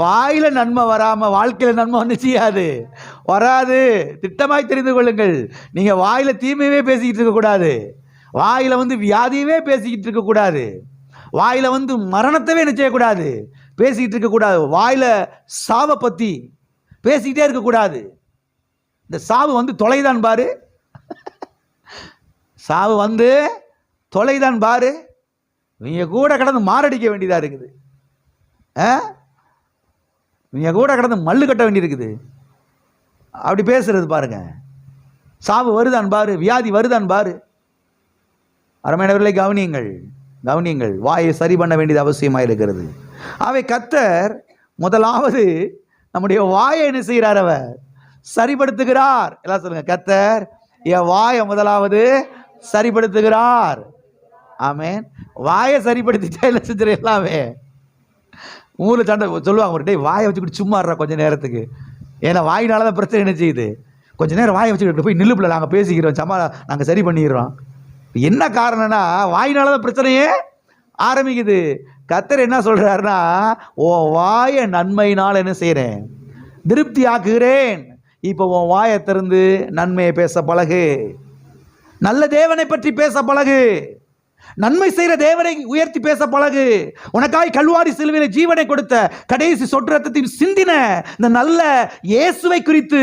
S1: வாயில நன்மை வராம வாழ்க்கையில நன்மை வந்து செய்யாது, வராது. திட்டமாய் தெரிந்து கொள்ளுங்கள். நீங்க வாயில தீமையவே பேசிக்கிட்டு இருக்க கூடாது. வாயில வியாதியவே பேசிக்கிட்டு இருக்க கூடாது. வாயில மரணத்தவே என்ன செய்யக்கூடாது, பேசிக்கிட்டு இருக்க கூடாது. வாயில சாவை பத்தி பேசிக்கிட்டே இருக்க கூடாது. இந்த சாவு தொலைதான் பாரு. சாவு தொலைதான் பாரு. நீங்க கூட கடந்து மாரடிக்க வேண்டியதா இருக்குது. நீங்க கூட கடந்து மல்லு கட்ட வேண்டியிருக்குது. அப்படி பேசுறது பாருங்க. சாவு வருதான் பாரு, வியாதி வருதான் பாரு. அருமையானவர்களை கவனியுங்கள், கவனியுங்கள். வாயை சரி பண்ண வேண்டியது அவசியமாக இருக்கிறது. அவை கர்த்தர் முதலாவது நம்முடைய வாயை என்ன செய்கிறார்? அவர் சரிப்படுத்துகிறார். எல்லாம் சொல்லுங்க, கர்த்தர் என் வாயை முதலாவது சரிப்படுத்துகிறார். ஆமென். வாயை சரிப்படுத்திட்டா என்ன செஞ்சிட எல்லாமே. ஊரில் சண்டை சொல்லுவாங்க, ஒரு டே வாயை வச்சுக்கிட்டு சும்மா இருறா கொஞ்சம் நேரத்துக்கு. ஏன்னா வாயினால தான் பிரச்சனை என்ன செய்யுது. கொஞ்சம் நேரம் வாயை வச்சுக்கிட்டு போய் நில்லுப்பில் நாங்கள் பேசிக்கிறோம், சம்மா நாங்கள் சரி பண்ணிடுறோம். என்ன காரணம்னா வாயினால தான் பிரச்சனையே ஆரம்பிக்குது. கர்த்தர் என்ன சொல்றாருன்னா, ஓ வாயை நன்மையினால் என்ன செய்கிறேன்? திருப்தி ஆக்குகிறேன். இப்போ உன் வாயை திறந்து நன்மையை பேச பழகு. நல்ல தேவனை பற்றி பேச பழகு. நன்மை செய்கிற தேவனை உயர்த்தி பேச பழகு. உனக்காய் கல்வாரி சிலுவையில் ஜீவனை கொடுத்த கடைசி சொட்டு ரத்தத்தையும் சிந்தின இந்த நல்ல இயேசுவை குறித்து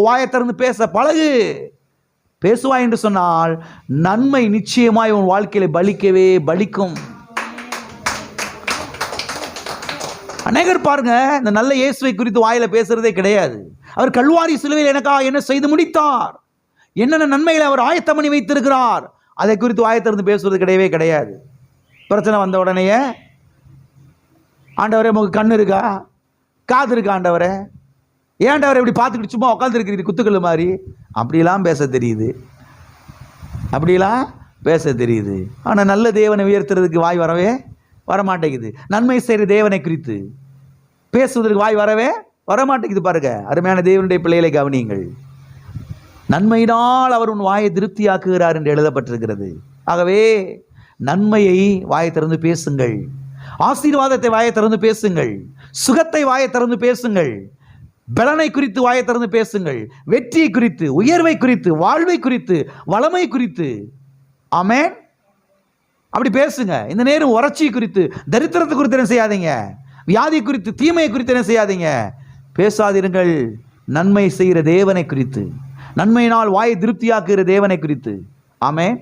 S1: வாயை திறந்து பேச பழகு. பேசுவாய் என்று சொன்னால் நன்மை நிச்சயமாய் உன் வாழ்க்கையில பலிக்கவே பலிக்கும். அநேகர் பாருங்க, இந்த நல்ல இயேசுவை குறித்து வாயில பேசுறதே கிடையாது. அவர் கல்வாரி சிலுவையில் எனக்காக என்ன செய்து முடித்தார், என்னென்ன நன்மைகளை அவர் ஆயத்தம் பண்ணி வைத்திருக்கிறார், அதை குறித்து வாயத்திலிருந்து பேசுவது கிடையவே கிடையாது. பிரச்சனை வந்த உடனே, ஆண்டவரே உங்களுக்கு கண்ணு இருக்கா, காது இருக்கா, ஆண்டவரே ஏன்டவரை இப்படி பார்த்துக்கிட்டு சும்மா உட்காந்துருக்கிறீங்க குத்துக்கள் மாதிரி, அப்படிலாம் பேச தெரியுது, அப்படிலாம் பேச தெரியுது. ஆனால் நல்ல தேவனை உயர்த்துறதுக்கு வாய் வரவே வரமாட்டேங்குது. நன்மை செய்கிற தேவனை குறித்து பேசுவதற்கு வாய் வரவே வரமாட்டேங்குது. பாருங்க, அருமையான தேவனுடைய பிள்ளைகளை கவனியுங்கள். நன்மையினால் அவர் உன் வாயை திருப்தியாக்குகிறார் என்று எழுதப்பட்டிருக்கிறது. ஆகவே நன்மையை வாயை திறந்து பேசுங்கள். ஆசீர்வாதத்தை வாயை திறந்து பேசுங்கள். சுகத்தை வாயை திறந்து பேசுங்கள். பலனை குறித்து வாயை திறந்து பேசுங்கள். வெற்றியை குறித்து, உயர்வை குறித்து, வாழ்வை குறித்து, வளமை குறித்து. ஆமென். அப்படி பேசுங்க. இந்த நேரம் வறட்சி குறித்து, தரித்திரத்தை குறித்து என்ன செய்யாதீங்க, வியாதி குறித்து, தீமையை குறித்து என்ன செய்யாதீங்க, பேசாதிருங்கள். நன்மை செய்கிற தேவனை குறித்து, நன்மையினால் வாயை திருப்தியாக்குகிற தேவனை குறித்து. ஆமென்.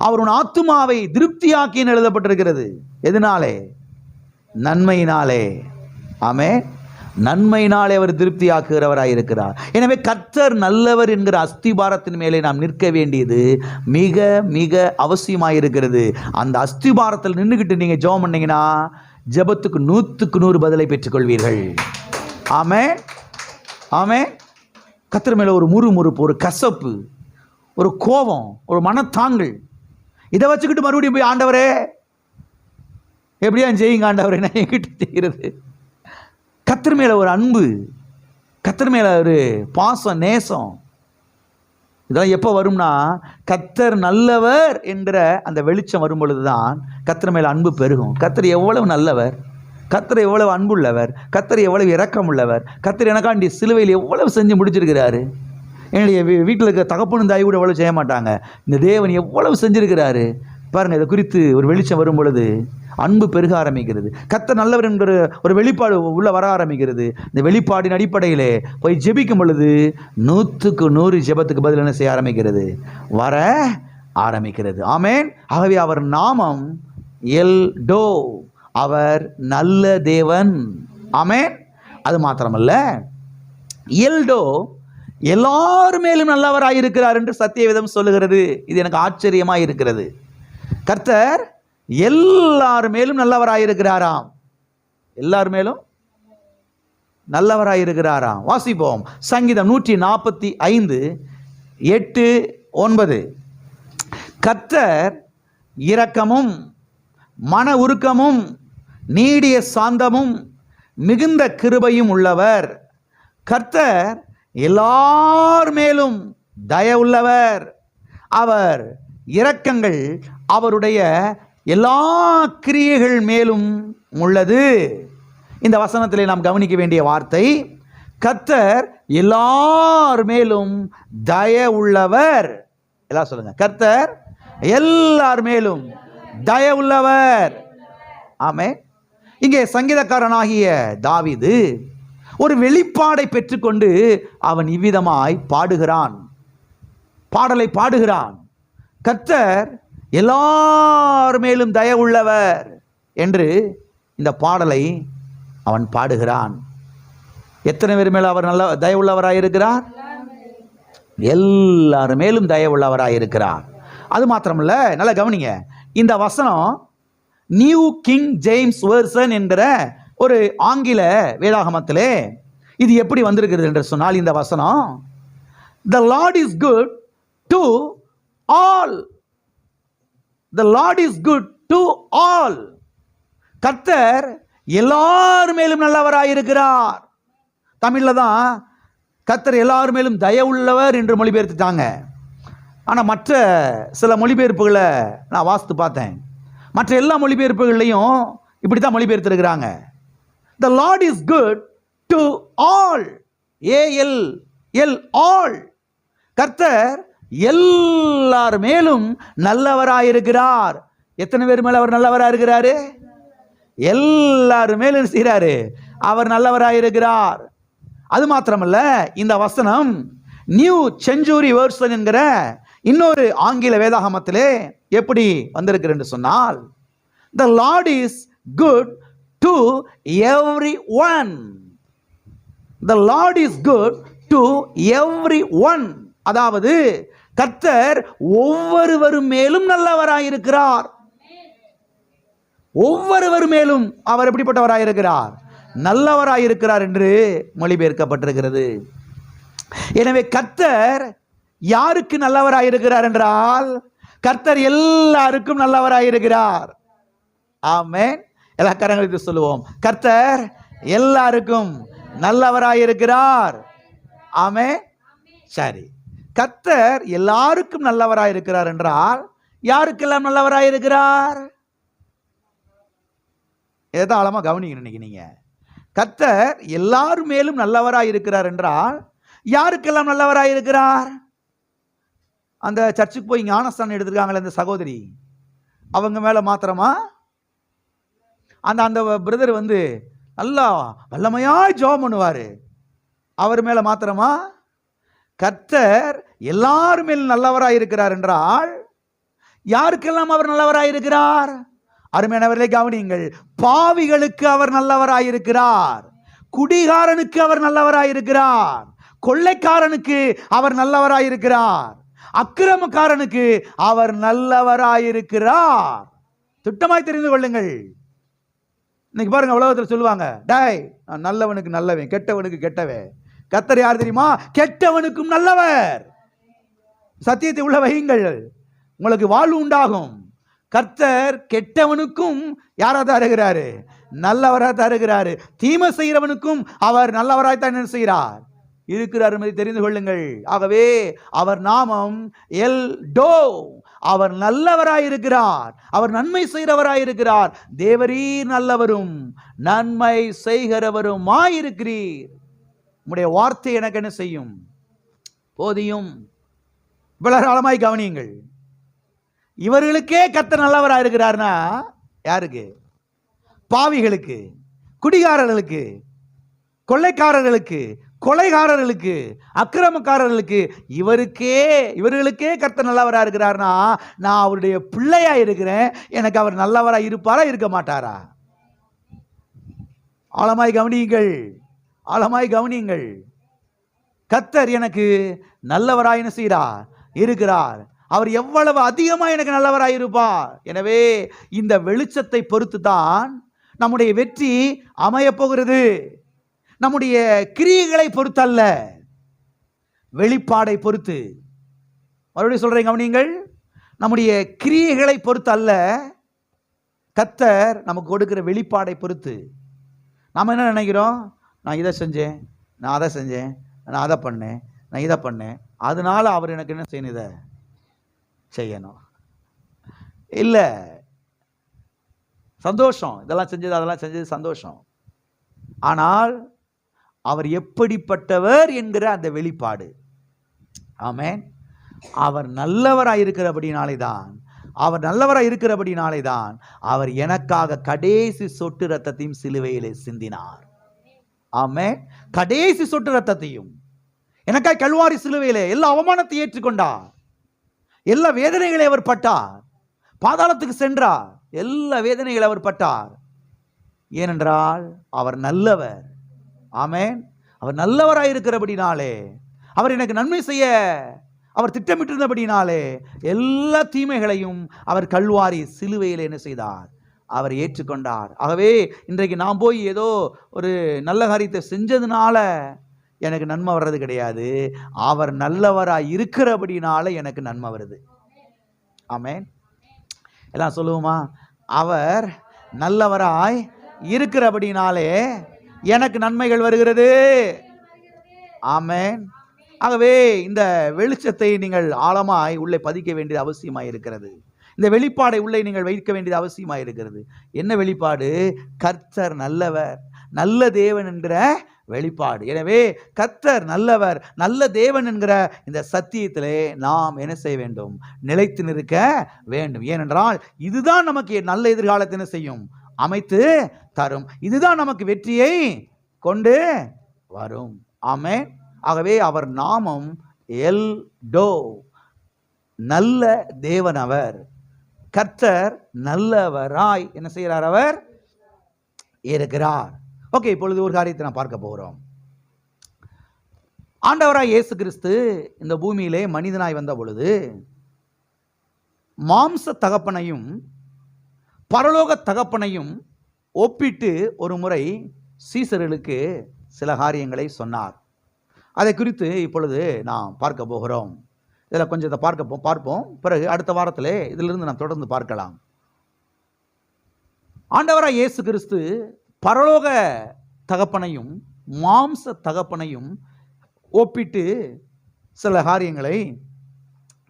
S1: அவர் உன் ஆத்துமாவை திருப்தியாக்கின்னு எழுதப்பட்டிருக்கிறது. எதனாலே? நன்மையினாலே. ஆமென். நன்மையினாலே அவர் திருப்தியாக்குகிறவராய் இருக்கிறார். எனவே கர்த்தர் நல்லவர் என்கிற அஸ்திபாரத்தின் மேலே நாம் நிற்க வேண்டியது மிக மிக அவசியமாயிருக்கிறது. அந்த அஸ்திபாரத்தில் நின்றுக்கிட்டு நீங்கள் ஜெபம் பண்ணீங்கன்னா ஜெபத்துக்கு 100க்கு 100 பதிலை பெற்றுக்கொள்வீர்கள். ஆமென். ஆமென். கர்த்தர் மேலே ஒரு முறுமுறுப்பு, ஒரு கசப்பு, ஒரு கோபம், ஒரு மனத்தாங்கல், இதை வச்சுக்கிட்டு மறுபடியும் போய் ஆண்டவரே எப்படியா செய்யுங்க ஆண்டவரே என்ன என்கிட்ட செய்கிறது. கர்த்தர் மேலே ஒரு அன்பு, கர்த்தர் மேலே ஒரு பாசம், நேசம், இதெல்லாம் எப்போ வரும்னா கர்த்தர் நல்லவர் என்கிற அந்த வெளிச்சம் வரும் பொழுது தான் கர்த்தர் மேலே அன்பு பெருகும். கர்த்தர் எவ்வளவு நல்லவர், கர்த்தர் எவ்வளவு அன்புள்ளவர், கர்த்தர் எவ்வளவு இரக்கம் உள்ளவர், கர்த்தர் எனக்காண்டி சிலுவையில் எவ்வளவு செஞ்சு முடிச்சிருக்கிறாரு. என்னுடைய வீட்டில் இருக்க தகப்பனும் தாய் கூட எவ்வளவு செய்ய மாட்டாங்க. இந்த தேவன் எவ்வளவு செஞ்சிருக்கிறாரு பாருங்க. இதை குறித்து ஒரு வெளிச்சம் வரும் பொழுது அன்பு பெருக ஆரம்பிக்கிறது. கர்த்தர் நல்லவர் என்கிற ஒரு வெளிப்பாடு உள்ள வர ஆரம்பிக்கிறது. இந்த வெளிப்பாடின் அடிப்படையிலே போய் ஜெபிக்கும் பொழுது 100க்கு 100 ஜெபத்துக்கு பதில் என்ன செய்ய ஆரம்பிக்கிறது, வர ஆரம்பிக்கிறது. ஆமென். ஆகவே அவர் நாமம் எல் டோ, அவர் நல்ல தேவன். ஆமென். அது மாத்திரமல்ல, எல்டோ எல்லார் மேலும் நல்லவராயிருக்கிறார் என்று சத்தியவேதம் சொல்லுகிறது. இது எனக்கு ஆச்சரியமாக இருக்கிறது. கர்த்தர் எல்லார் மேலும் நல்லவராயிருக்கிறாராம். எல்லார் மேலும் நல்லவராயிருக்கிறாராம். வாசிப்போம். சங்கீதம் 145 8 9. கர்த்தர் இரக்கமும் மன உருக்கமும் நீடிய சாந்தமும் மிகுந்த கிருபையும் உள்ளவர். கர்த்தர் எல்லார் மேலும் தயவுள்ளவர். அவர் இரக்கங்கள் அவருடைய எல்லா கிரியைகள் மேலும் உள்ளது. இந்த வசனத்திலே நாம் கவனிக்க வேண்டிய வார்த்தை, கர்த்தர் எல்லார் மேலும் தயவுள்ளவர். எல்லாம் சொல்லுங்க, கர்த்தர் எல்லார் மேலும் தயவுள்ளவர். ஆமென். இங்கே சங்கீதக்காரனாகிய தாவீது ஒரு வெளிப்பாடை பெற்றுக்கொண்டு அவன் இவ்விதமாய் பாடுகிறான். பாடலை பாடுகிறான். கர்த்தர் எல்லார் மேலும் தயவுள்ளவர் என்று இந்த பாடலை அவன் பாடுகிறான். எத்தனை பேர் மேலும் அவர் நல்ல தயவுள்ளவராயிருக்கிறார்? எல்லார் மேலும் தயவுள்ளவராயிருக்கிறார். அது மாத்திரமல்ல, நல்லா கவனிங்க. இந்த வசனம் நியூ கிங் ஜேம்ஸ் வெர்சன் என்கிற ஒரு ஆங்கில வேதாகமத்திலே இது எப்படி வந்திருக்கிறது என்று சொன்னால், இந்த வசனம், the Lord is good to all. the Lord is good to all. கர்த்தர் எல்லார் மேலும் நல்லவராயிருக்கிறார். தமிழ்ல தான் கர்த்தர் எல்லார் மேலும் தயவுள்ளவர் என்று மொழிபெயர்த்துட்டாங்க. ஆனால் மற்ற சில மொழிபெயர்ப்புகளை நான் வாசித்து பார்த்தேன். மற்ற எல்லா மொழிபெயர்ப்புகள்லையும் இப்படி தான் மொழிபெயர்த்திருக்கிறாங்க. The Lord is good to all. ALL all. கர்த்தர் எல்லார் மேலும் நல்லவராயிருக்கிறார். எத்தனை பேர் மேல அவர் நல்லவராயிருக்கிறாரு? எல்லார் மேலும் செய்கிறாரு, அவர் நல்லவராயிருக்கிறார். அது மாத்திரமல்ல, இந்த வசனம் நியூ செஞ்சுரி வெர்சன் என்கிற இன்னொரு ஆங்கில வேதாகமத்திலே எப்படி வந்திருக்கிறது என்று சொன்னால், the Lord is good to everyone. the Lord is good to everyone. அதாவது கர்த்தர் ஒவ்வொருவரும் மேலும் நல்லவராயிருக்கிறார். ஒவ்வொருவர் மேலும் அவர் எப்படிப்பட்டவராயிருக்கிறார்? நல்லவராயிருக்கிறார் என்று மொழிபெயர்க்கப்பட்டிருக்கிறது. எனவே கர்த்தர் யாருக்கு நல்லவராயிருக்கிறார் என்றால், கர்த்தர் எல்லாருக்கும் நல்லவராயிருக்கிறார். ஆமென். எல்லா கரங்களுக்கு சொல்லுவோம், கர்த்தர் எல்லாருக்கும் நல்லவராயிருக்கிறார். ஆமென். சரி, கர்த்தர் எல்லாருக்கும் நல்லவராயிருக்கிறார் என்றால் யாருக்கெல்லாம் நல்லவராயிருக்கிறார்? ஏதாளமா கவனிக்கணும் இன்னைக்கு நீங்க. கர்த்தர் எல்லார் மேலும் நல்லவராயிருக்கிறார் என்றால் யாருக்கெல்லாம் நல்லவராயிருக்கிறார்? அந்த சர்ச்சுக்கு போய் ஞானஸ்தானம் எடுத்திருக்காங்களே அந்த சகோதரி, அவங்க மேல மாத்திரமா? அந்த அந்த பிரதர் நல்லா வல்லமையாய் ஜெபம் பண்ணுவாரு, அவர் மேல மாத்திரமா? கர்த்தர் எல்லார் மேலும் நல்லவராயிருக்கிறார் என்றால் யாருக்கெல்லாம் அவர் நல்லவராயிருக்கிறார்? அருமையானவர்களே கவனியுங்கள். பாவிகளுக்கு அவர் நல்லவராயிருக்கிறார், குடிகாரனுக்கு அவர் நல்லவராயிருக்கிறார், கொள்ளைக்காரனுக்கு அவர் நல்லவராயிருக்கிறார், அக்கிரமக்காரனுக்கு அவர் நல்லவராயிருக்கிறார். திட்டமாய் தெரிந்து கொள்ளுங்கள். இன்னைக்கு பாருங்க, உலகத்தில் சொல்லுவாங்க, டாய் நான் நல்லவனுக்கு நல்லவன், கெட்டவனுக்கு கெட்டவன். கர்த்தர் யார் தெரியுமா? கெட்டவனுக்கும் நல்லவர். சத்தியத்தை உள்ள வையுங்கள், உங்களுக்கு வாழ்வு உண்டாகும். கர்த்தர் கெட்டவனுக்கும் யாரா தருகிறாரு? நல்லவரா தருகிறாரு. தீமை செய்கிறவனுக்கும் அவர் நல்லவராய்த்தான் என்ன செய்கிறார்? இருக்கிறார் என்பதை தெரிந்து கொள்ளுங்கள். ஆகவே அவர் நாமம் எல்டோ. அவர் நல்லவராயிருக்கிறார், அவர் நன்மை செய்கிறவராயிருக்கிறார். தேவரீர் நல்லவரும் நன்மை செய்கிறவருமாயிருக்கிறீர். உம்முடைய வார்த்தை எனக்கு என்ன செய்யும்? போதியும். விளராளமாய் கவனியுங்கள். இவர்களுக்கே கர்த்தர் நல்லவராயிருக்கிறார்னா யாருக்கு? பாவிகளுக்கு, குடிகாரர்களுக்கு, கொள்ளைக்காரர்களுக்கு, கொலைகாரர்களுக்கு, அக்கிரமக்காரர்களுக்கு, இவர்களுக்கே கர்த்தர் நல்லவராக இருக்கிறார்னா நான் அவருடைய பிள்ளையா இருக்கிறேன். எனக்கு அவர் நல்லவராக இருப்பாரா இருக்க மாட்டாரா? ஆழமாய் கவனியுங்கள், ஆழமாய் கவனியுங்கள். கர்த்தர் எனக்கு நல்லவராய் என்ன செய்கிறார்? இருக்கிறார். அவர் எவ்வளவு அதிகமாக எனக்கு நல்லவராய் இருப்பார். எனவே இந்த வெளிச்சத்தை பொறுத்து தான் நம்முடைய வெற்றி அமைய போகிறது. நம்முடைய கிரியைகளை பொறுத்து அல்ல, வெளிப்பாடை பொறுத்து. மறுபடியும் சொல்றேன், கவனியுங்கள். நம்முடைய கிரியைகளை பொறுத்து அல்ல, கர்த்தர் நமக்கு கொடுக்கிற வெளிப்பாடை பொறுத்து. நாம் என்ன நினைக்கிறோம்? நான் இதை செஞ்சேன், நான் அதை செஞ்சேன், நான் அதை பண்ணேன், நான் இதை பண்ணேன், அதனால அவர் எனக்கு என்ன செய்யணும்? இதை செய்யணும். இல்லை, சந்தோஷம், இதெல்லாம் செஞ்சது அதெல்லாம் செஞ்சது சந்தோஷம். ஆனால் அவர் எப்படிப்பட்டவர் என்கிற அந்த வெளிப்பாடு. ஆமென். அவர் நல்லவராய் இருக்கிறபடினாலே தான், அவர் நல்லவராய் இருக்கிறபடினாலே தான் அவர் எனக்காக கடைசி சொட்டு ரத்தத்தையும் சிலுவையிலே சிந்தினார். ஆமென். கடைசி சொட்டு ரத்தத்தையும் எனக்காய் கல்வாரி சிலுவையிலே எல்லா அவமானத்தை ஏற்றுக்கொண்டார். எல்லா வேதனைகளை அவர் பட்டார். பாதாளத்துக்கு சென்றார். எல்லா வேதனைகளை அவர் பட்டார். ஏனென்றால் அவர் நல்லவர். ஆமென். அவர் நல்லவராய் இருக்கிறபடினாலே, அவர் எனக்கு நன்மை செய்ய அவர் திட்டமிட்டிருந்தபடினாலே எல்லா தீமைகளையும் அவர் கல்வாரி சிலுவையில் என்ன செய்தார்? அவர் ஏற்றுக்கொண்டார். ஆகவே இன்றைக்கு நான் போய் ஏதோ ஒரு நல்ல காரியத்தை செஞ்சதுனால எனக்கு நன்மை வர்றது கிடையாது. அவர் நல்லவராய் இருக்கிறபடினால எனக்கு நன்மை வருது. ஆமென். எல்லாம் சொல்லுவோமா? அவர் நல்லவராய் இருக்கிறபடினாலே எனக்கு நன்மைகள் வருகிறது. ஆமென். ஆகவே இந்த வெளிச்சத்தை நீங்கள் ஆழமாய் உள்ளே பதிக்க வேண்டியது அவசியமாய் இருக்கிறது. இந்த வெளிப்பாடை உள்ளே நீங்கள் வைக்க வேண்டியது அவசியமாய் இருக்கிறது. என்ன வெளிப்பாடு? கர்த்தர் நல்லவர், நல்ல தேவன் என்கிற வெளிப்பாடு. எனவே கர்த்தர் நல்லவர், நல்ல தேவன் என்கிற இந்த சத்தியத்திலே நாம் என்ன செய்ய வேண்டும்? நிலைத்து நிற்க வேண்டும். ஏனென்றால் இதுதான் நமக்கு நல்ல எதிர்காலத்தை என்ன செய்யும்? அமைத்து தரும். இதுதான் நமக்கு வெற்றியை கொண்டு வரும். ஆமென். ஆகவே அவர் நாமம் எல்டோ, நல்ல தேவன். அவர் கர்த்தர் நல்லவராய் என்ன செய்கிறார்? அவர் இருக்கிறார். ஓகே, இப்பொழுது ஒரு காரியத்தை நான் பார்க்க போகிறோம். ஆண்டவராய் இயேசு கிறிஸ்து இந்த பூமியிலே மனிதனாய் வந்த பொழுது மாம்ச தகப்பனையும் பரலோக தகப்பனையும் ஒப்பிட்டு ஒரு முறை சீசர்களுக்கு சில காரியங்களை சொன்னார். அதை குறித்து இப்பொழுது நாம் பார்க்க போகிறோம். இதில் கொஞ்சம் இதை பார்ப்போம். பிறகு அடுத்த வாரத்தில் இதிலிருந்து நாம் தொடர்ந்து பார்க்கலாம். ஆண்டவராய் இயேசு கிறிஸ்து பரலோக தகப்பனையும் மாம்ச தகப்பனையும் ஒப்பிட்டு சில காரியங்களை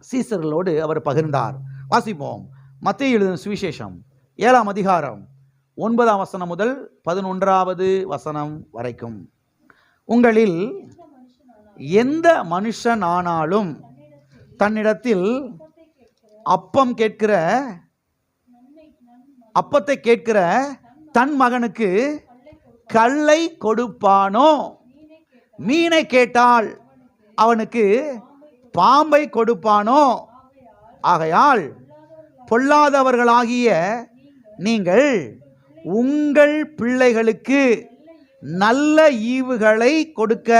S1: சீசர்களோடு அவர் பகிர்ந்தார். வாசிப்போம். மத்தேயு எழுதின சுவிசேஷம் 7ஆம் அதிகாரம் 9ஆம் வசனம் முதல் 11வது வசனம் வரைக்கும். உங்களில் எந்த மனுஷனானாலும் தன்னிடத்தில் அப்பத்தை கேட்கிற தன் மகனுக்கு கல்லை கொடுப்பானோ? மீனை கேட்டால் அவனுக்கு பாம்பை கொடுப்பானோ? ஆகையால் பொல்லாதவர்களாகிய நீங்கள் உங்கள் பிள்ளைகளுக்கு நல்ல ஈவுகளை கொடுக்க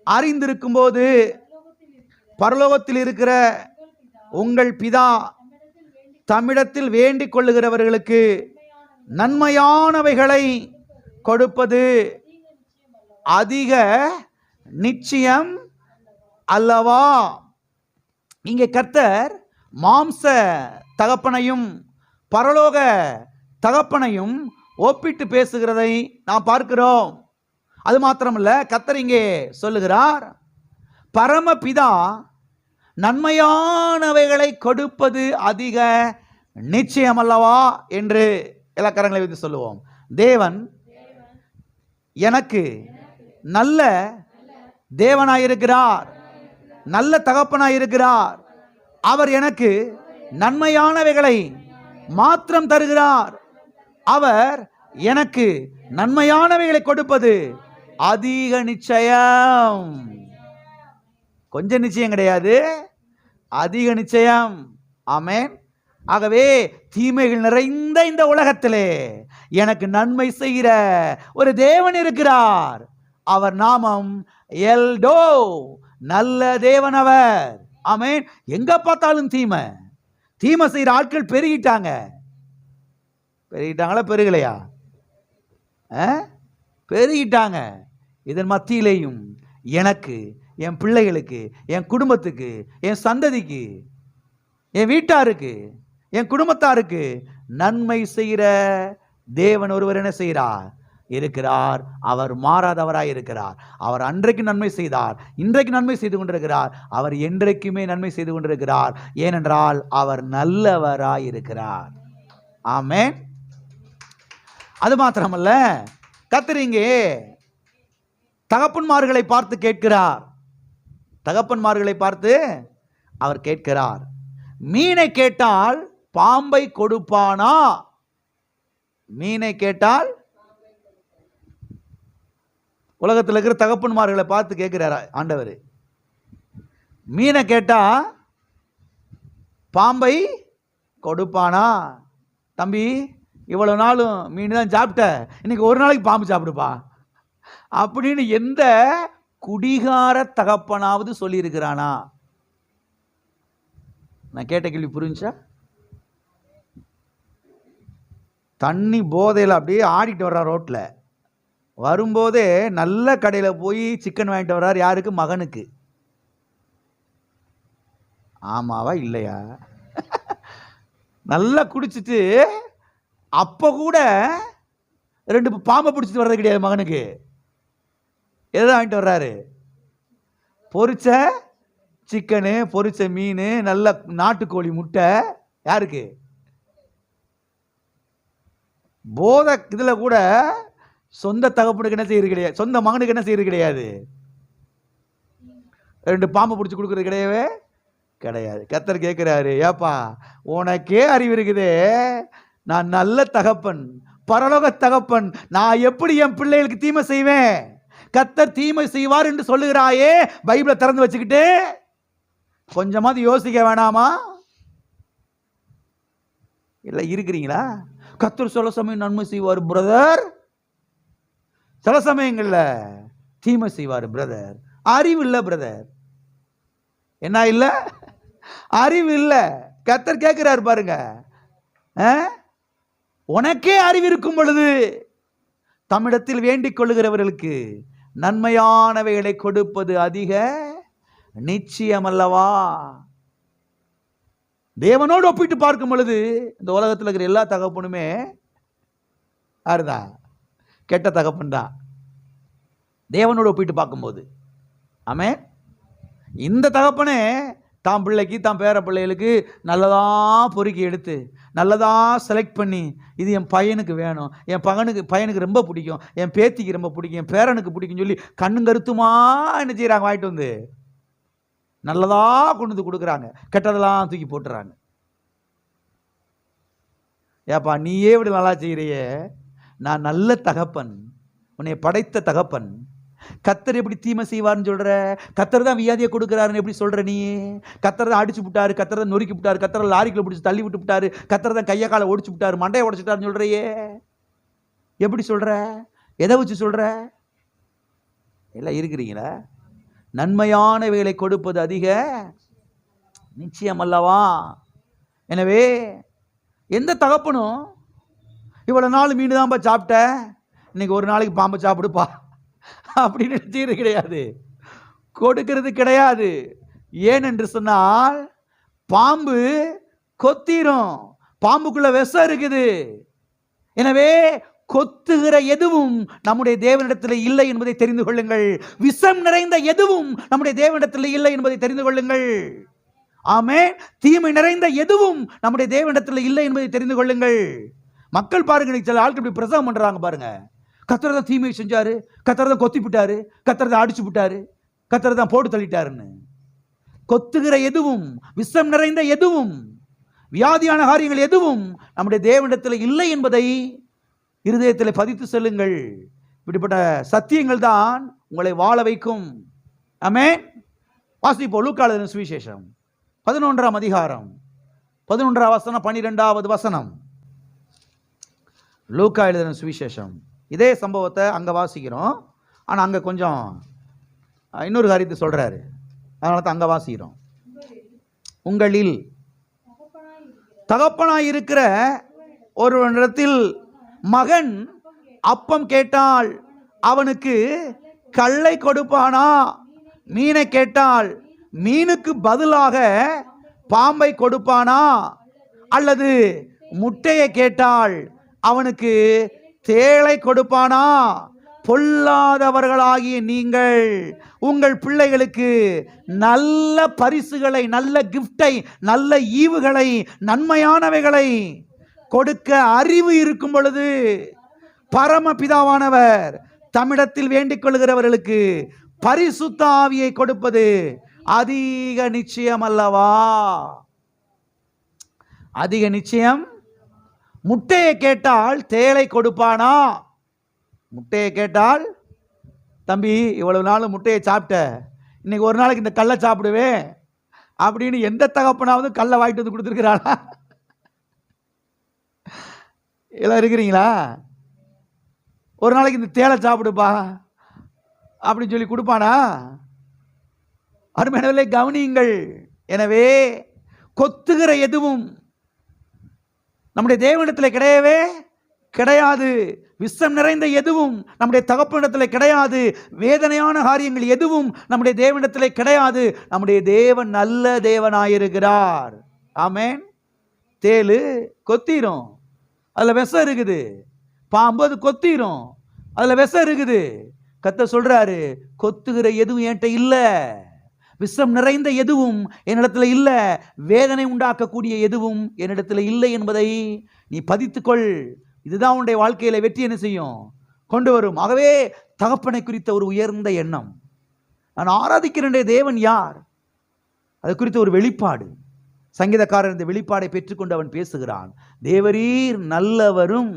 S1: அறிந்திருக்கும் போது பரலோகத்தில் இருக்கிற உங்கள் பிதா தம்மிடத்தில் வேண்டிக் கொள்ளுகிறவர்களுக்கு நன்மையானவைகளை கொடுப்பது அதிக நிச்சயம் அல்லவா? இங்கே கர்த்தர் மாம்ச தகப்பனையும் பரலோக தகப்பனையும் ஒப்பிட்டு பேசுகிறதை நாம் பார்க்கிறோம். அது மாத்திரமல்ல, கர்த்தர் இங்கே சொல்லுகிறார், பரமபிதா நன்மையானவைகளை கொடுப்பது அதிக நிச்சயம் அல்லவா என்று இலக்கரங்களை வைத்து சொல்லுவோம். தேவன் எனக்கு நல்ல தேவனாயிருக்கிறார், நல்ல தகப்பனாயிருக்கிறார். அவர் எனக்கு நன்மையானவைகளை மாத்திரம் தருகிறார். அவர் எனக்கு நன்மையானவைகளை கொடுப்பது அதிக நிச்சயம். கொஞ்சம் நிச்சயம் கிடையாது, அதிக நிச்சயம். ஆமென். ஆகவே தீமைகள் நிறைந்த இந்த உலகத்திலே எனக்கு நன்மை செய்கிற ஒரு தேவன் இருக்கிறார். அவர் நாமம் எல்டோ, நல்ல தேவன் அவர். ஆமென். எங்க பார்த்தாலும் தீமை செய்கிற ஆட்கள் பெருகிட்டாங்களா பெருகலையா? பெருகிட்டாங்க. இதன் மத்தியிலேயும் எனக்கு, என் பிள்ளைகளுக்கு, என் குடும்பத்துக்கு, என் சந்ததிக்கு, என் வீட்டாருக்கு, என் குடும்பத்தாருக்கு நன்மை செய்கிற தேவன் ஒருவர் என்ன செய்கிறார்? இருக்கிறார். அவர் மாறாதவராய் இருக்கிறார். அவர் அன்றைக்கு நன்மை செய்தார், இன்றைக்கு நன்மை செய்து கொண்டிருக்கிறார். அவர் என்றைக்குமே நன்மை செய்து கொண்டிருக்கிறார். ஏனென்றால் அவர் நல்லவராய் இருக்கிறார். ஆமென். அது மாத்திரமல்ல, கர்த்தர் இங்கே தகப்பன்மார்களை பார்த்து கேட்கிறார். தகப்பன்மார்களை பார்த்து அவர் கேட்கிறார், மீனை கேட்டால் பாம்பை கொடுப்பானா? மீனை கேட்டால், உலகத்தில் இருக்கிற தகப்பன்மார்களை பார்த்து கேட்கிறார் ஆண்டவர், மீனை கேட்டா பாம்பை கொடுப்பானா? தம்பி, இவ்வளவு நாளும் மீன் தான் சாப்பிட்ட, இன்னைக்கு ஒரு நாளைக்கு பாம்பு சாப்பிடுப்பா அப்படின்னு எந்த குடிகார தகப்பனாவது சொல்லி இருக்கிறானா? நான் கேட்ட கேள்வி புரிஞ்சா? தண்ணி போதையில் அப்படியே ஆடிட்டு வர்றார் ரோட்டில், வரும்போதே நல்ல கடையில் போய் சிக்கன் வாங்கிட்டு வர்றார். யாருக்கு? மகனுக்கு. ஆமாவா இல்லையா? நல்லா குடிச்சிட்டு அப்போ கூட 2 பாம்பை பிடிச்சிட்டு வர்றது கிடையாது மகனுக்கு. எதை வாங்கிட்டு வர்றாரு? பொரிச்ச சிக்கனு, பொரிச்ச மீன், நல்ல நாட்டுக்கோழி முட்டை. யாருக்கு? போதை இதில் கூட சொந்த தகப்பனுக்கு என்ன செய்யறது கிடையாது, சொந்த மகனுக்கு என்ன செய்யறது கிடையாது, 2 பாம்பை பிடிச்சி கொடுக்கறது கிடையவே கிடையாது. கர்த்தர் கேட்கிறாரு, ஏப்பா உனக்கே அறிவு இருக்குதே, நான் நல்ல தகப்பன், பரலோக தகப்பன், நான் எப்படி என் பிள்ளைகளுக்கு தீமை செய்வேன்? கர்த்தர் தீமை செய்வார் என்று சொல்லுகிறாயே, பைபிளை திறந்து வச்சுக்கிட்டு கொஞ்சமாவது யோசிக்க வேணாமா? இல்லை இருக்கிறீங்களா? கர்த்தர் சில சமயம் நன்மை செய்வார் பிரதர், சில சமயங்கள்ல தீமை செய்வார் பிரதர். அறிவு இல்லை பிரதர். என்ன இல்லை? அறிவு இல்லை. கர்த்தர் கேட்கிறார் பாருங்க, உனக்கே அறிவு இருக்கும் பொழுது தம்மிடத்தில் வேண்டிக் கொள்ளுகிறவர்களுக்கு நன்மையானவைகளை கொடுப்பது அதிக நிச்சயம் அல்லவா? தேவனோடு ஒப்பிட்டு பார்க்கும் பொழுது இந்த உலகத்தில் இருக்கிற எல்லா தகப்பனுமே யாருதான்? கெட்ட தகப்பன் தான், தேவனோடு ஒப்பிட்டு பார்க்கும்போது. ஆமென். இந்த தகப்பனே தாம் பிள்ளைக்கு, தாம் பேர பிள்ளைகளுக்கு நல்லதாக பொறுக்கி எடுத்து, நல்லதாக செலக்ட் பண்ணி, இது என் பையனுக்கு வேணும், என் பையனுக்கு ரொம்ப பிடிக்கும், என் பேத்திக்கு ரொம்ப பிடிக்கும், என் பேரனுக்கு பிடிக்கும்னு சொல்லி கண்ணும் கருத்துமா என்ன செய்கிறாங்க? வாங்கிட்டு வந்து நல்லதாக கொண்டு வந்து கொடுக்குறாங்க, கெட்டதெல்லாம் தூக்கி போட்டுறாங்க. ஏப்பா நீயே இப்படி நல்லா செய்கிறையே, நான் நல்ல தகப்பன், உன்னை படைத்த தகப்பன். கர்த்தர் எப்படி தீமை செய்வார்னு சொல்ற? கர்த்தர் தான் வியாதியை கொடுக்கிறாருன்னு எப்படி சொல்ற நீ? கர்த்தர் தான் அடிச்சு விட்டாரு, கர்த்தர் தான் நொறுக்கி விட்டாரு, கர்த்தர் லாரிக்குள்ள பிடிச்சி தள்ளி விட்டு விட்டாரு, கர்த்தர் தான் கையை காலை ஒடிச்சு விட்டாரு, மண்டையை உடைச்சிட்டாருன்னு சொல்றையே, எப்படி சொல்ற? எதை வச்சு சொல்ற? எல்லாம் இருக்கிறீங்களா? நன்மையானவைகளை கொடுப்பது அதிக நிச்சயம் அல்லவா? எனவே எந்த தகப்பனும் இவ்வளவு நாள் மீன் தான்ப்பா சாப்பிட்ட, இன்னைக்கு ஒரு நாளைக்கு பாம்பை சாப்பிடுப்பா அப்படின்னு செய்யறது கிடையாது, கொடுக்கிறது கிடையாது. ஏனென்று சொன்னால் பாம்பு கொத்திரும், பாம்புக்குள்ள விஷம் இருக்குது. எனவே கொத்துகிற எதுவும் நம்முடைய தேவனிடத்தில் இல்லை என்பதை தெரிந்து கொள்ளுங்கள். விஷம் நிறைந்த எதுவும் நம்முடைய தேவனிடத்தில் இல்லை என்பதை தெரிந்து கொள்ளுங்கள். ஆமென். தீமை நிறைந்த எதுவும் நம்முடைய தேவனிடத்தில் இல்லை என்பதை தெரிந்து கொள்ளுங்கள். மக்கள் பாருங்க, சில ஆட்கள் இப்படி பிரசவம் பண்றாங்க பாருங்க, கர்த்தர் தான் தீமையை செஞ்சாரு, கர்த்தர் தான் கொத்தி விட்டாரு, கர்த்தர் தான் அடிச்சு விட்டாரு, கர்த்தர் தான் போட்டு தள்ளிட்டாருன்னு. கொத்துகிற எதுவும், விஷம் நிறைந்த எதுவும், வியாதியான காரியங்கள் எதுவும் நம்முடைய தேவனிடத்தில் இல்லை என்பதை இருதயத்தில் பதித்து செல்லுங்கள். இப்படிப்பட்ட சத்தியங்கள் தான் உங்களை வாழ வைக்கும். ஆமென். வாசிப்போம் லூக்கா எழுதின சுவிசேஷம் 11ஆம் அதிகாரம் 11 வசனம் 12வது வசனம். லூக்கா எழுதின சுவிசேஷம். இதே சம்பவத்தை அங்கே வாசிக்கிறோம். ஆனால் அங்கே கொஞ்சம் இன்னொரு காரியத்தை சொல்கிறாரு. அதனால தான் அங்கே வாசிக்கிறோம். உங்களில் தகப்பனாய் இருக்கிற ஒருவனிடத்தில் மகன் அப்பம் கேட்டால் அவனுக்கு கல்லை கொடுப்பானா? மீனை கேட்டால் மீனுக்கு பதிலாக பாம்பை கொடுப்பானா? அல்லது முட்டையை கேட்டால் அவனுக்கு தேளை கொடுப்பானா? பொல்லாதவர்களாகிய நீங்கள் உங்கள் பிள்ளைகளுக்கு நல்ல பரிசுகளை, நல்ல கிஃப்டை, நல்ல ஈவுகளை, நன்மையானவைகளை கொடுக்க அறிவு இருக்கும் பொழுது பரமபிதாவானவர் தம்மிடத்தில் வேண்டிக் கொள்கிறவர்களுக்கு பரிசுத்த ஆவியை கொடுப்பது அதிக நிச்சயம் அல்லவா? அதிக நிச்சயம். முட்டையை கேட்டால் தேளை கொடுப்பானா? முட்டையை கேட்டால், தம்பி இவ்வளவு நாள் முட்டையை சாப்பிட்ட, இன்னைக்கு ஒரு நாளைக்கு இந்த கல்லை சாப்பிடுவேன் அப்படின்னு எந்த தகப்பனாவது கல்லை வாங்கிட்டு வந்து கொடுத்துருக்கிறானா? எல்லாம் இருக்கிறீங்களா? ஒரு நாளைக்கு இந்த தேளை சாப்பிடுப்பா அப்படின்னு சொல்லி கொடுப்பானா? அருமையானவர்களே, கவனியுங்கள். எனவே கொத்துகிற எதுவும் நம்முடைய தேவனிடத்தில் கிடையவே கிடையாது. விஷம் நிறைந்த எதுவும் நம்முடைய தகப்பனிடத்தில் கிடையாது. வேதனையான காரியங்கள் எதுவும் நம்முடைய தேவனிடத்தில் கிடையாது. நம்முடைய தேவன் நல்ல தேவனாயிருக்கிறார். ஆமென். தேளு கொத்திரும், அதில் விஷம் இருக்குது. பாம்பு அது கொத்திரும், அதில் விஷம் இருக்குது. கர்த்தர் சொல்றாரு, கொத்துகிற எதுவும் என்கிட்ட இல்லை, விஷம் நிறைந்த எதுவும் என்னிடத்துல இல்லை, வேதனை உண்டாக்கக்கூடிய எதுவும் என்னிடத்துல இல்லை என்பதை நீ பதித்துக்கொள். இதுதான் உன்னுடைய வாழ்க்கையில வெற்றி என்ன செய்யும்? கொண்டு வரும். ஆகவே தகப்பனை குறித்த ஒரு உயர்ந்த எண்ணம், நான் ஆராதிக்கிற தேவன் யார், அது குறித்த ஒரு வெளிப்பாடு. சங்கீதக்காரர் இந்த வெளிப்பாடை பெற்றுக்கொண்டு அவன் பேசுகிறான். தேவரீர் நல்லவரும்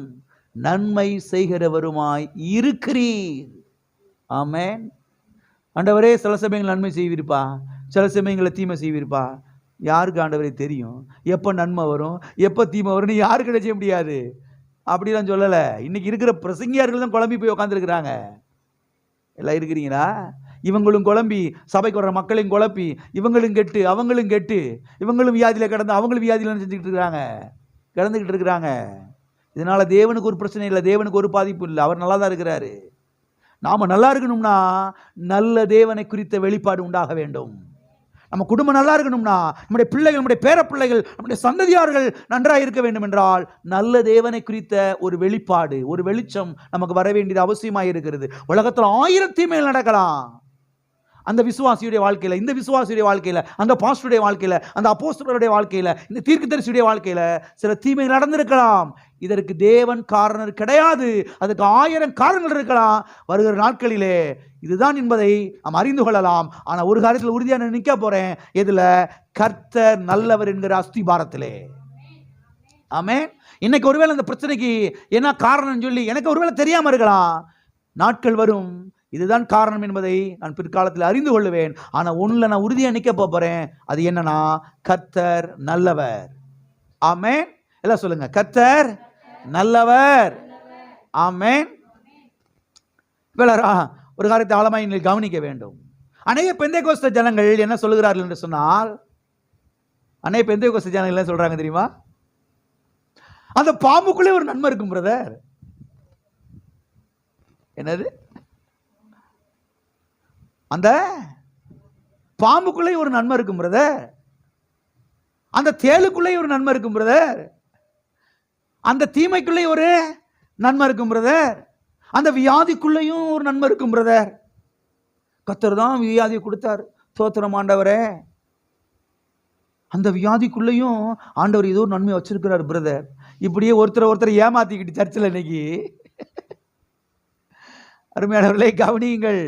S1: நன்மை செய்கிறவருமாய் இருக்கிறீர். ஆமென். ஆண்டவரே, சில சமயங்கள் நன்மை செய்வீர்ப்பா, சில சமயங்களை தீமை செய்வீர்ப்பா. யாருக்கு ஆண்டவரே தெரியும் எப்போ நன்மை வரும் எப்போ தீமை வரும்னு? யாருக்கு செய்ய முடியாது. அப்படிலாம் சொல்லலை. இன்னைக்கு இருக்கிற பிரசங்கியார்கள் தான் குழம்பி போய் உட்காந்துருக்குறாங்க. எல்லாம் இருக்கிறீங்களா? இவங்களும் குழம்பி சபைக்கு வர்ற மக்களையும் குழப்பி, இவங்களும் கெட்டு அவங்களும் கெட்டு, இவங்களும் வியாதியில் கிடந்து அவங்களும் வியாதியில் செஞ்சுக்கிட்டு இருக்கிறாங்க, கிடந்துக்கிட்டு இருக்கிறாங்க. இதனால தேவனுக்கு ஒரு பிரச்சனை இல்லை, தேவனுக்கு ஒரு பாதிப்பு இல்லை. அவர் நல்லா தான் இருக்கிறாரு. நாம நல்லா இருக்கணும்னா நல்ல தேவனை குறித்த வெளிப்பாடு உண்டாக வேண்டும். நம்ம குடும்பம் நல்லா இருக்கணும்னா, நம்முடைய பிள்ளைகள், நம்முடைய பேர பிள்ளைகள், நம்முடைய சந்ததியார்கள் நன்றாக இருக்க வேண்டும் என்றால் நல்ல தேவனை குறித்த ஒரு வெளிப்பாடு, ஒரு வெளிச்சம் நமக்கு வர வேண்டியது அவசியமாக இருக்கிறது. உலகத்தில் 1000 தீமைகள் நடக்கலாம். அந்த விசுவாசியுடைய வாழ்க்கையில, இந்த விசுவாசியுடைய வாழ்க்கையில, அந்த பாஸ்டருடைய வாழ்க்கையில, அந்த அப்போஸ்தலருடைய வாழ்க்கையில, இந்த தீர்க்கதரிசியுடைய வாழ்க்கையில சில தீமைகள் நடந்திருக்கலாம். இதற்கு தேவன் காரணம் கிடையாது. அதுக்கு 1000 காரணங்கள் இருக்கலாம். வருகிற நாட்களிலே இதுதான் என்பதை நாம் அறிந்து கொள்ளலாம். ஆனா ஒரு காரியத்தில் உறுதியான நிற்க போறேன். எதுல? கர்த்தர் நல்லவர் என்கிற அஸ்திபாரத்திலே. ஆமென். இன்னைக்கு ஒருவேளை அந்த பிரச்சனைக்கு என்ன காரணம் சொல்லி எனக்கு ஒருவேளை தெரியாம இருக்கலாம். நாட்கள் வரும், இதுதான் காரணம் என்பதை நான் பிற்காலத்தில் அறிந்து கொள்ளுவேன். ஆனா ஒண்ணுல நான் உறுதியா நிற்க போறேன். அது என்னன்னா, கர்த்தர் நல்லவர். ஆமென். எல்லாம் சொல்லுங்க, கர்த்தர் நல்லவர். ஆமென். ஒரு காரியத்தை ஆழமாய் நீங்கள் கவனிக்க வேண்டும். அநேக பெந்தேகோஸ்தே ஜனங்கள் என்ன சொல்லுகிறார்கள் என்று சொன்னால், அநேக பெந்தேகோஸ்தே ஜனங்கள் என்ன சொல்றாங்க தெரியுமா? அந்த பாம்புக்குள்ளே ஒரு நன்மை இருக்கும் பிரதர். என்னது? அந்த பாம்புக்குள்ளே ஒரு நன்மை இருக்கும் பிரதர், அந்த தேளுக்குள்ளே ஒரு நன்மை இருக்கும் பிரதர், அந்த தீமைக்குள்ளே ஒரு நன்மை இருக்கும் பிரதர், அந்த வியாதிக்குள்ளேயும் ஒரு நன்மை இருக்கும் பிரதர். கர்த்தர் தான் வியாதியை கொடுத்தார், ஸ்தோத்திரம் ஆண்டவரே. அந்த வியாதிக்குள்ளேயும் ஆண்டவர் ஏதோ ஒரு நன்மை வச்சிருக்கிறார் பிரதர். இப்படியே ஒருத்தர் ஏமாத்திக்கிட்டு சர்ச்சில் இன்னைக்கு. அருமையானவர்களே, கவனியுங்கள்.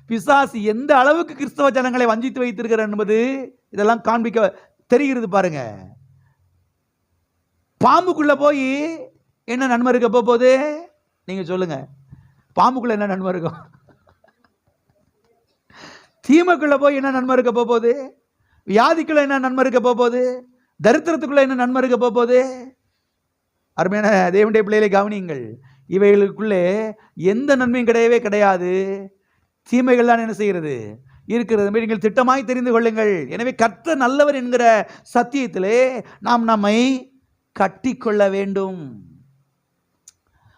S1: பிசாசு எந்த அளவுக்கு கிறிஸ்தவ ஜனங்களை வஞ்சித்து வைத்திருக்கிறார் என்பது இதெல்லாம் காண்பிக்க தெரிகிறது பாருங்க. பாம்புக்குள்ள போய் என்ன நன்மை இருக்க போகுது? நீங்க சொல்லுங்க, பாம்புக்குள்ள என்ன நன்மை இருக்கும்? தீமைக்குள்ள போய் என்ன நன்மை இருக்க போகுது? வியாதிக்குள்ள என்ன நன்மை இருக்க போகுது? தரித்திரத்துக்குள்ள என்ன நன்மை இருக்க போகுது? அருமையான தேவனுடைய பிள்ளைகளை கவனியுங்கள். இவைகளுக்குள்ளே எந்த நன்மையும் கிடையவே கிடையாது. தீமைகள் தான் என்ன செய்கிறது இருக்கிறது. நீங்கள் திட்டமாய் தெரிந்து கொள்ளுங்கள். எனவே கர்த்தர் நல்லவர் என்கிற சத்தியத்திலே நாம் நம்மை கட்டிக்கொள்ள வேண்டும்.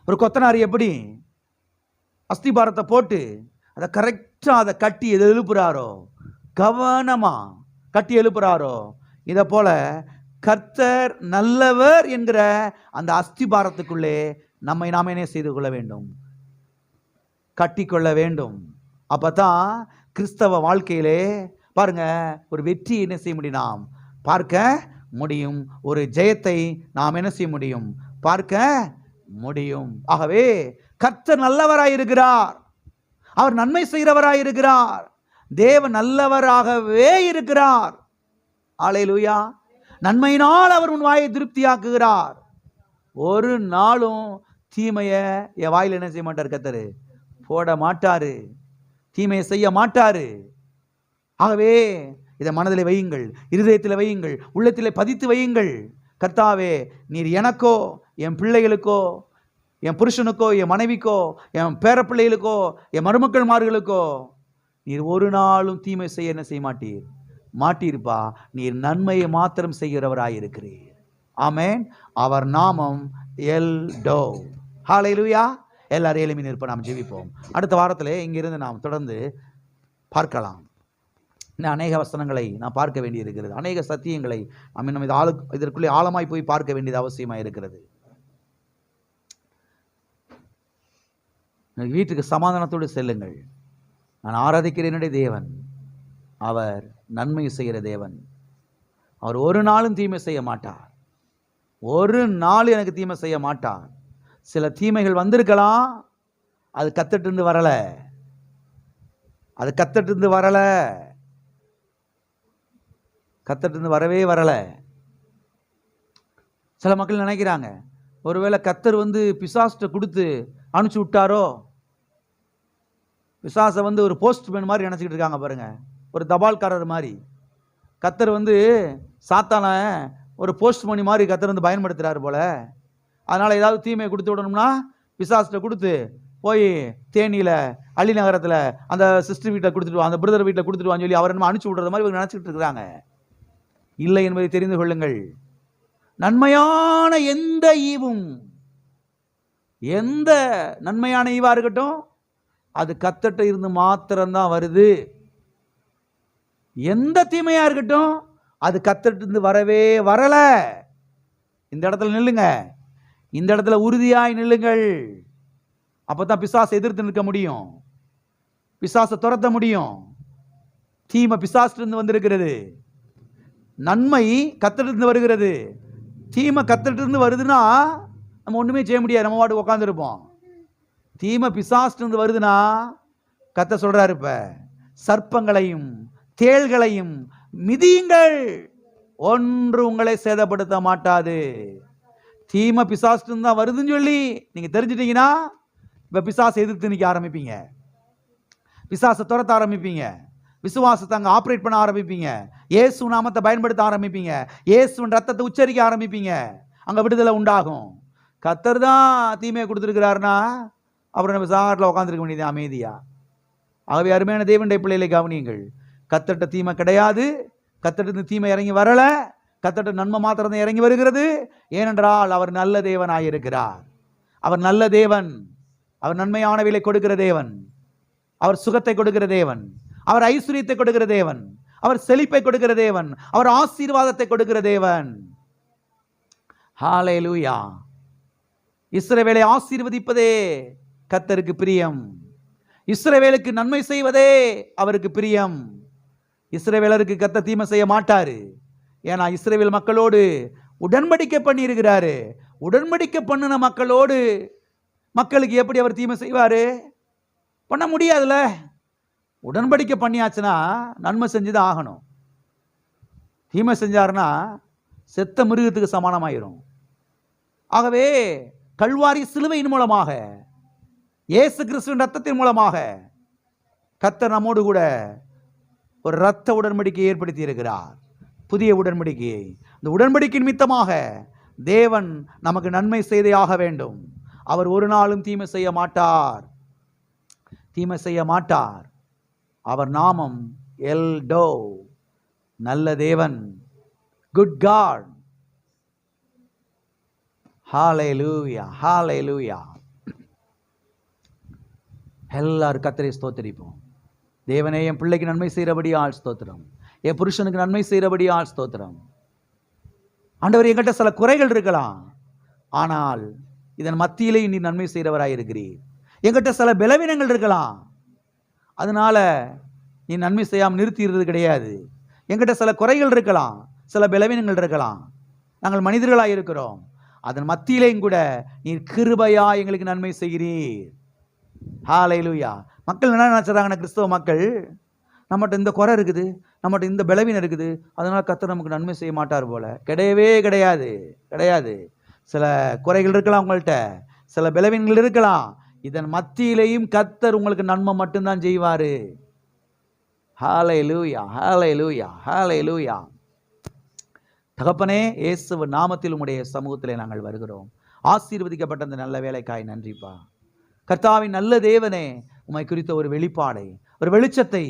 S1: ஒரு கொத்தனார் எப்படி அஸ்திபாரத்தை போட்டு அதை கரெக்டாக அதை கட்டி எது எழுப்புறாரோ, கவனமா கட்டி எழுப்புறாரோ, இதை போல கர்த்தர் நல்லவர் என்கிற அந்த அஸ்திபாரத்துக்குள்ளே நம்மை நாமே என்ன செய்து கொள்ள வேண்டும்? கட்டிக்கொள்ள வேண்டும். அப்பதான் கிறிஸ்தவ வாழ்க்கையிலே பாருங்க ஒரு வெற்றி என்ன செய்ய முடியும்? நாம் பார்க்க முடியும். ஒரு ஜெயத்தை நாம் என்ன செய்ய முடியும்? பார்க்க முடியும். ஆகவே கர்த்தர் நல்லவராயிருக்கிறார். அவர் நன்மை செய்கிறவராயிருக்கிறார். தேவன் நல்லவராகவே இருக்கிறார். அல்லேலூயா. நன்மையினால் அவர் உன் வாயை திருப்தியாக்குகிறார். ஒரு நாளும் தீமையை என் வாயில் என்ன செய்ய மாட்டார்? கர்த்தர் போட மாட்டாரு. தீமையை செய்ய மாட்டாரு. ஆகவே இதை மனதில் வையுங்கள், இருதயத்தில் வையுங்கள், உள்ளத்தில் பதித்து வையுங்கள். கர்த்தாவே, நீர் எனக்கோ, என் பிள்ளைகளுக்கோ, என் புருஷனுக்கோ, என் மனைவிக்கோ, என் பேரப்பிள்ளைகளுக்கோ, என் மருமக்கள்மார்களுக்கோ நீர் ஒரு நாளும் தீமை செய்ய என்ன செய்ய மாட்டீர்? மாட்டீர்ப்பா. நீர் நன்மையை மாத்திரம் செய்கிறவராயிருக்கிறீர். ஆமென். அவர் நாமம் எல்டோ. ஹல்லேலூயா. எல்லாரும் எளிமையாக இருப்போம். நாம் ஜெபிப்போம். அடுத்த வாரத்தில் இங்கிருந்து நாம் தொடர்ந்து பார்க்கலாம். இன்னும் அநேக வசனங்களை நாம் பார்க்க வேண்டியிருக்கிறது. அநேக சத்தியங்களை நாம் இன்னும் இதற்குள்ளே ஆழமாய் போய் பார்க்க வேண்டியது அவசியமாக இருக்கிறது. வீட்டுக்கு சமாதானத்தோடு செல்லுங்கள். நான் ஆராதிக்கிற என்னுடைய தேவன் அவர் நன்மை செய்கிற தேவன். அவர் ஒரு நாளும் தீமை செய்ய மாட்டார். ஒரு நாள் எனக்கு தீமை செய்ய மாட்டார். சில தீமைகள் வந்திருக்கலாம், அது கத்துட்டு வரல, அது கத்துட்டு வரல, கத்துட்டு வரவே வரல. சில மக்கள் நினைக்கிறாங்க ஒருவேளை கத்தர் பிசாஸ்ட கொடுத்து அனுப்பிச்சு விட்டாரோ. பிசாசை ஒரு போஸ்ட்மேன் மாதிரி நினச்சிக்கிட்டு இருக்காங்க பாருங்க, ஒரு தபால்காரர் மாதிரி. கத்தர் சாத்தான ஒரு போஸ்ட்மேன் மாதிரி கத்தர் பயன்படுத்துறாரு போல. அதனால் ஏதாவது தீமையை கொடுத்து விடணும்னா பிசாஸ்ட கொடுத்து போய் தேனியில் அள்ளி நகரத்தில் அந்த சிஸ்டர் வீட்டில் கொடுத்துட்டு, அந்த பிரதர் வீட்டில் கொடுத்துட்டுவான்னு சொல்லி அவர் என்ன அனுப்பிச்சு விடுறது மாதிரி இவங்க நினச்சிக்கிட்டு இருக்கிறாங்க. இல்லை என்பதை தெரிந்து கொள்ளுங்கள். நன்மையான எந்த ஈவும், எந்த நன்மையான ஈவா இருக்கட்டும், அது கத்தட்ட இருந்து மாத்திரம்தான் வருது. எந்த தீமையா இருக்கட்டும், அது கத்தட்ட இருந்து வரவே வரல. இந்த இடத்துல நில்லுங்க, இந்த இடத்துல உறுதியாய் நில்லுங்கள். அப்பதான் பிசாசை எதிர்த்து நிற்க முடியும், பிசாசை துரத்த முடியும். தீமை பிசாசிலிருந்து வந்திருக்கிறது, நன்மை கத்தட்டிருந்து வருகிறது. தீமை கத்தட்டிருந்து வருதுன்னா நம்ம ஒண்ணுமே செய்ய முடியாது, நம்ம வாட்டு உட்காந்துருப்போம். தீமை பிசாசிலிருந்து வருதுன்னா கத்த சொல்றாரு, இப்ப சர்ப்பங்களையும் தேள்களையும் மிதியுங்கள், ஒன்று உங்களை சேதப்படுத்த மாட்டாது. தீமை பிசாசிலிருந்து தான் வருதுன்னு சொல்லி நீங்க தெரிஞ்சிட்டீங்கன்னா இப்ப பிசாசை எதிர்த்து நிற்க ஆரம்பிப்பீங்க, பிசாசை துரத்த ஆரம்பிப்பீங்க, விசுவாசத்தை அங்கே ஆப்ரேட் பண்ண ஆரம்பிப்பீங்க, இயேசு நாமத்தை பயன்படுத்த ஆரம்பிப்பீங்க, இயேசுவின் ரத்தத்தை உச்சரிக்க ஆரம்பிப்பீங்க. அங்கே விடுதலை உண்டாகும். கத்தர் தான் தீமையை கொடுத்துருக்கிறாருன்னா அப்புறம் நம்ம சாகட்டில் உட்காந்துருக்க வேண்டியது அமைதியா. ஆகவே அருமையான தேவனுடைய பிள்ளைகளை கவனியுங்கள். கத்தட்ட தீமை கிடையாது, கத்தட்டு தீமை இறங்கி வரல, கத்தட்ட நன்மை மாத்திரம் இறங்கி வருகிறது. ஏனென்றால் அவர் நல்ல தேவனாயிருக்கிறார். அவர் நல்ல தேவன், அவர் நன்மையானவைகளை கொடுக்கிற தேவன், அவர் சுகத்தை கொடுக்கிற தேவன், அவர் ஐஸ்வரியத்தை கொடுக்கிற தேவன், அவர் செழிப்பை கொடுக்கிற தேவன், அவர் ஆசீர்வாதத்தை கொடுக்கிற தேவன். ஹல்லேலூயா. இஸ்ரவேலை ஆசீர்வதிப்பதே கர்த்தருக்கு பிரியம். இஸ்ரவேலுக்கு நன்மை செய்வதே அவருக்கு பிரியம். இஸ்ரவேலருக்கு கர்த்தர் தீமை செய்ய மாட்டாரு. ஏன்னா இஸ்ரவேல் மக்களோடு உடன்படிக்கை பண்ணி இருக்கிறாரு. உடன்படிக்கை பண்ணின மக்களோடு மக்களுக்கு எப்படி அவர் தீமை செய்வாரு? பண்ண முடியாதுல்ல. உடன்படிக்கை பண்ணியாச்சுன்னா நன்மை செஞ்சுதான் ஆகணும். தீமை செஞ்சாருன்னா செத்த மிருகத்துக்கு சமானமாயிரும். ஆகவே கல்வாரி சிலுவையின் மூலமாக, இயேசு கிறிஸ்துவின் ரத்தத்தின் மூலமாக கர்த்தர் நம்மோடு கூட ஒரு இரத்த உடன்படிக்கை ஏற்படுத்தி இருக்கிறார். புதிய உடன்படிக்கையை. இந்த உடன்படிக்கை நிமித்தமாக தேவன் நமக்கு நன்மை செய்தே ஆக வேண்டும். அவர் ஒரு நாளும் தீமை செய்ய மாட்டார், தீமை செய்ய மாட்டார். அவர் நாமம் எல்டோ, நல்ல தேவன், குட் காட். ஹalleluya, ஹalleluya. எல்லாரும் கர்த்தரை ஸ்தோத்திரிப்போம். தேவனே, என் பிள்ளைக்கு நன்மை செய்கிறபடி ஆள் ஸ்தோத்திரம், என் புருஷனுக்கு நன்மை செய்கிறபடி ஆள் ஸ்தோத்திரம். ஆண்டவர், என்கிட்ட சில குறைகள் இருக்கலாம், ஆனால் இதன் மத்தியிலே நீ நன்மை செய்கிறவராய் இருக்கிறீர். என்கிட்ட சில பலவீனங்கள் இருக்கலாம், அதனால நீ நன்மை செய்யாமல் நிறுத்திடுறது கிடையாது. என்கிட்ட சில குறைகள் இருக்கலாம், சில பலவீனங்கள் இருக்கலாம், நாங்கள் மனிதர்களாக இருக்கிறோம். அதன் மத்தியிலேயும் கூட நீர் கிருபையா எங்களுக்கு நன்மை செய்கிறீர். ஹalleluya. மக்கள் என்ன நினைச்சாங்கன்னா, கிறிஸ்தவ மக்கள், நம்மகிட்ட இந்த குறை இருக்குது, நம்மகிட்ட இந்த பலவீனம் இருக்குது, அதனால கர்த்தர் நமக்கு நன்மை செய்ய மாட்டார் போல. கிடையவே கிடையாது, கிடையாது. சில குறைகள் இருக்கலாம், உங்கள்கிட்ட சில பலவீனங்கள் இருக்கலாம், இதன் மத்தியிலேயும் கர்த்தர் உங்களுக்கு நன்மை மட்டும்தான் செய்வாரு. ஹalleluya, ஹalleluya, ஹalleluya. தகப்பனே, இயேசுவின் நாமத்தில் உம்முடைய சமூகத்திலே நாங்கள் வருகிறோம். ஆசீர்வதிக்கப்பட்ட அந்த நல்ல வேலைக்காய் நன்றிப்பா. கர்த்தாவின் நல்ல தேவனே, உம்மை குறித்த ஒரு வெளிப்பாடை, ஒரு வெளிச்சத்தை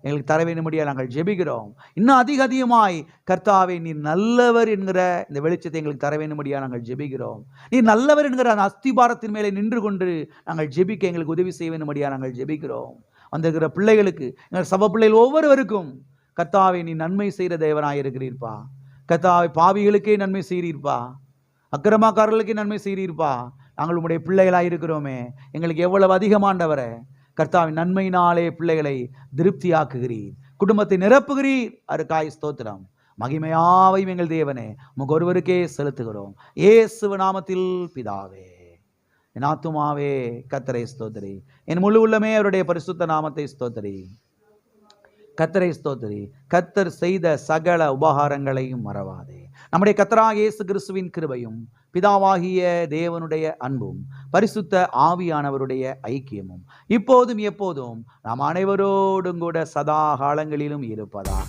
S1: எங்களுக்கு தர வேண்டும்படியாக நாங்கள் ஜெபிக்கிறோம். இன்னும் அதிகமாய் கர்த்தாவே, நீர் நல்லவர் என்கிற இந்த வெளிச்சத்தை எங்களுக்கு தர வேண்டும்படியாக நாங்கள் ஜெபிக்கிறோம். நீர் நல்லவர் என்கிற அந்த அஸ்திபாரத்தின் மேலே நின்று கொண்டு நாங்கள் ஜெபிக்க எங்களுக்கு உதவி செய்ய வேண்டும்படியாக நாங்கள் ஜெபிக்கிறோம். வந்திருக்கிற பிள்ளைகளுக்கு, எங்கள் சபை பிள்ளைகள் ஒவ்வொருவருக்கும் கர்த்தாவே, நீ நன்மை செய்கிற தேவனாய் இருக்கிறீர்ப்பா. கர்த்தாவே, பாவிகளுக்கே நன்மை செய்கிறீர்ப்பா, அக்கிரமக்காரர்களுக்கே நன்மை செய்கிறீர்ப்பா. நாங்கள் உம்முடைய பிள்ளைகளாக இருக்கிறோமே, எங்களுக்கு எவ்வளவு அதிகமாண்டவரே. கர்த்தாவின் நன்மையினாலே பிள்ளைகளை திருப்தியாக்குகிறீர், குடும்பத்தை நிரப்புகிறீர். அதுக்காய் ஸ்தோத்திரம். மகிமையாவையும் எங்கள் தேவனே உமக்கு ஒருவருக்கே செலுத்துகிறோம். இயேசுவின் நாமத்தில் பிதாவே. என் ஆத்துமாவே கர்த்தரை ஸ்தோத்திரி, என் முழு உள்ளமே அவருடைய பரிசுத்த நாமத்தை ஸ்தோத்திரி. கர்த்தரை ஸ்தோத்திரி. கர்த்தர் செய்த சகல உபகாரங்களையும் மறவாதே. நம்முடைய கர்த்தராகிய இயேசு கிறிஸ்துவின் கிருபையும், பிதாவாகிய தேவனுடைய அன்பும், பரிசுத்த ஆவியானவருடைய ஐக்கியமும் இப்போதும் எப்போதும் நாம் அனைவரோடும் கூட சதா காலங்களிலும் இருப்பதாக.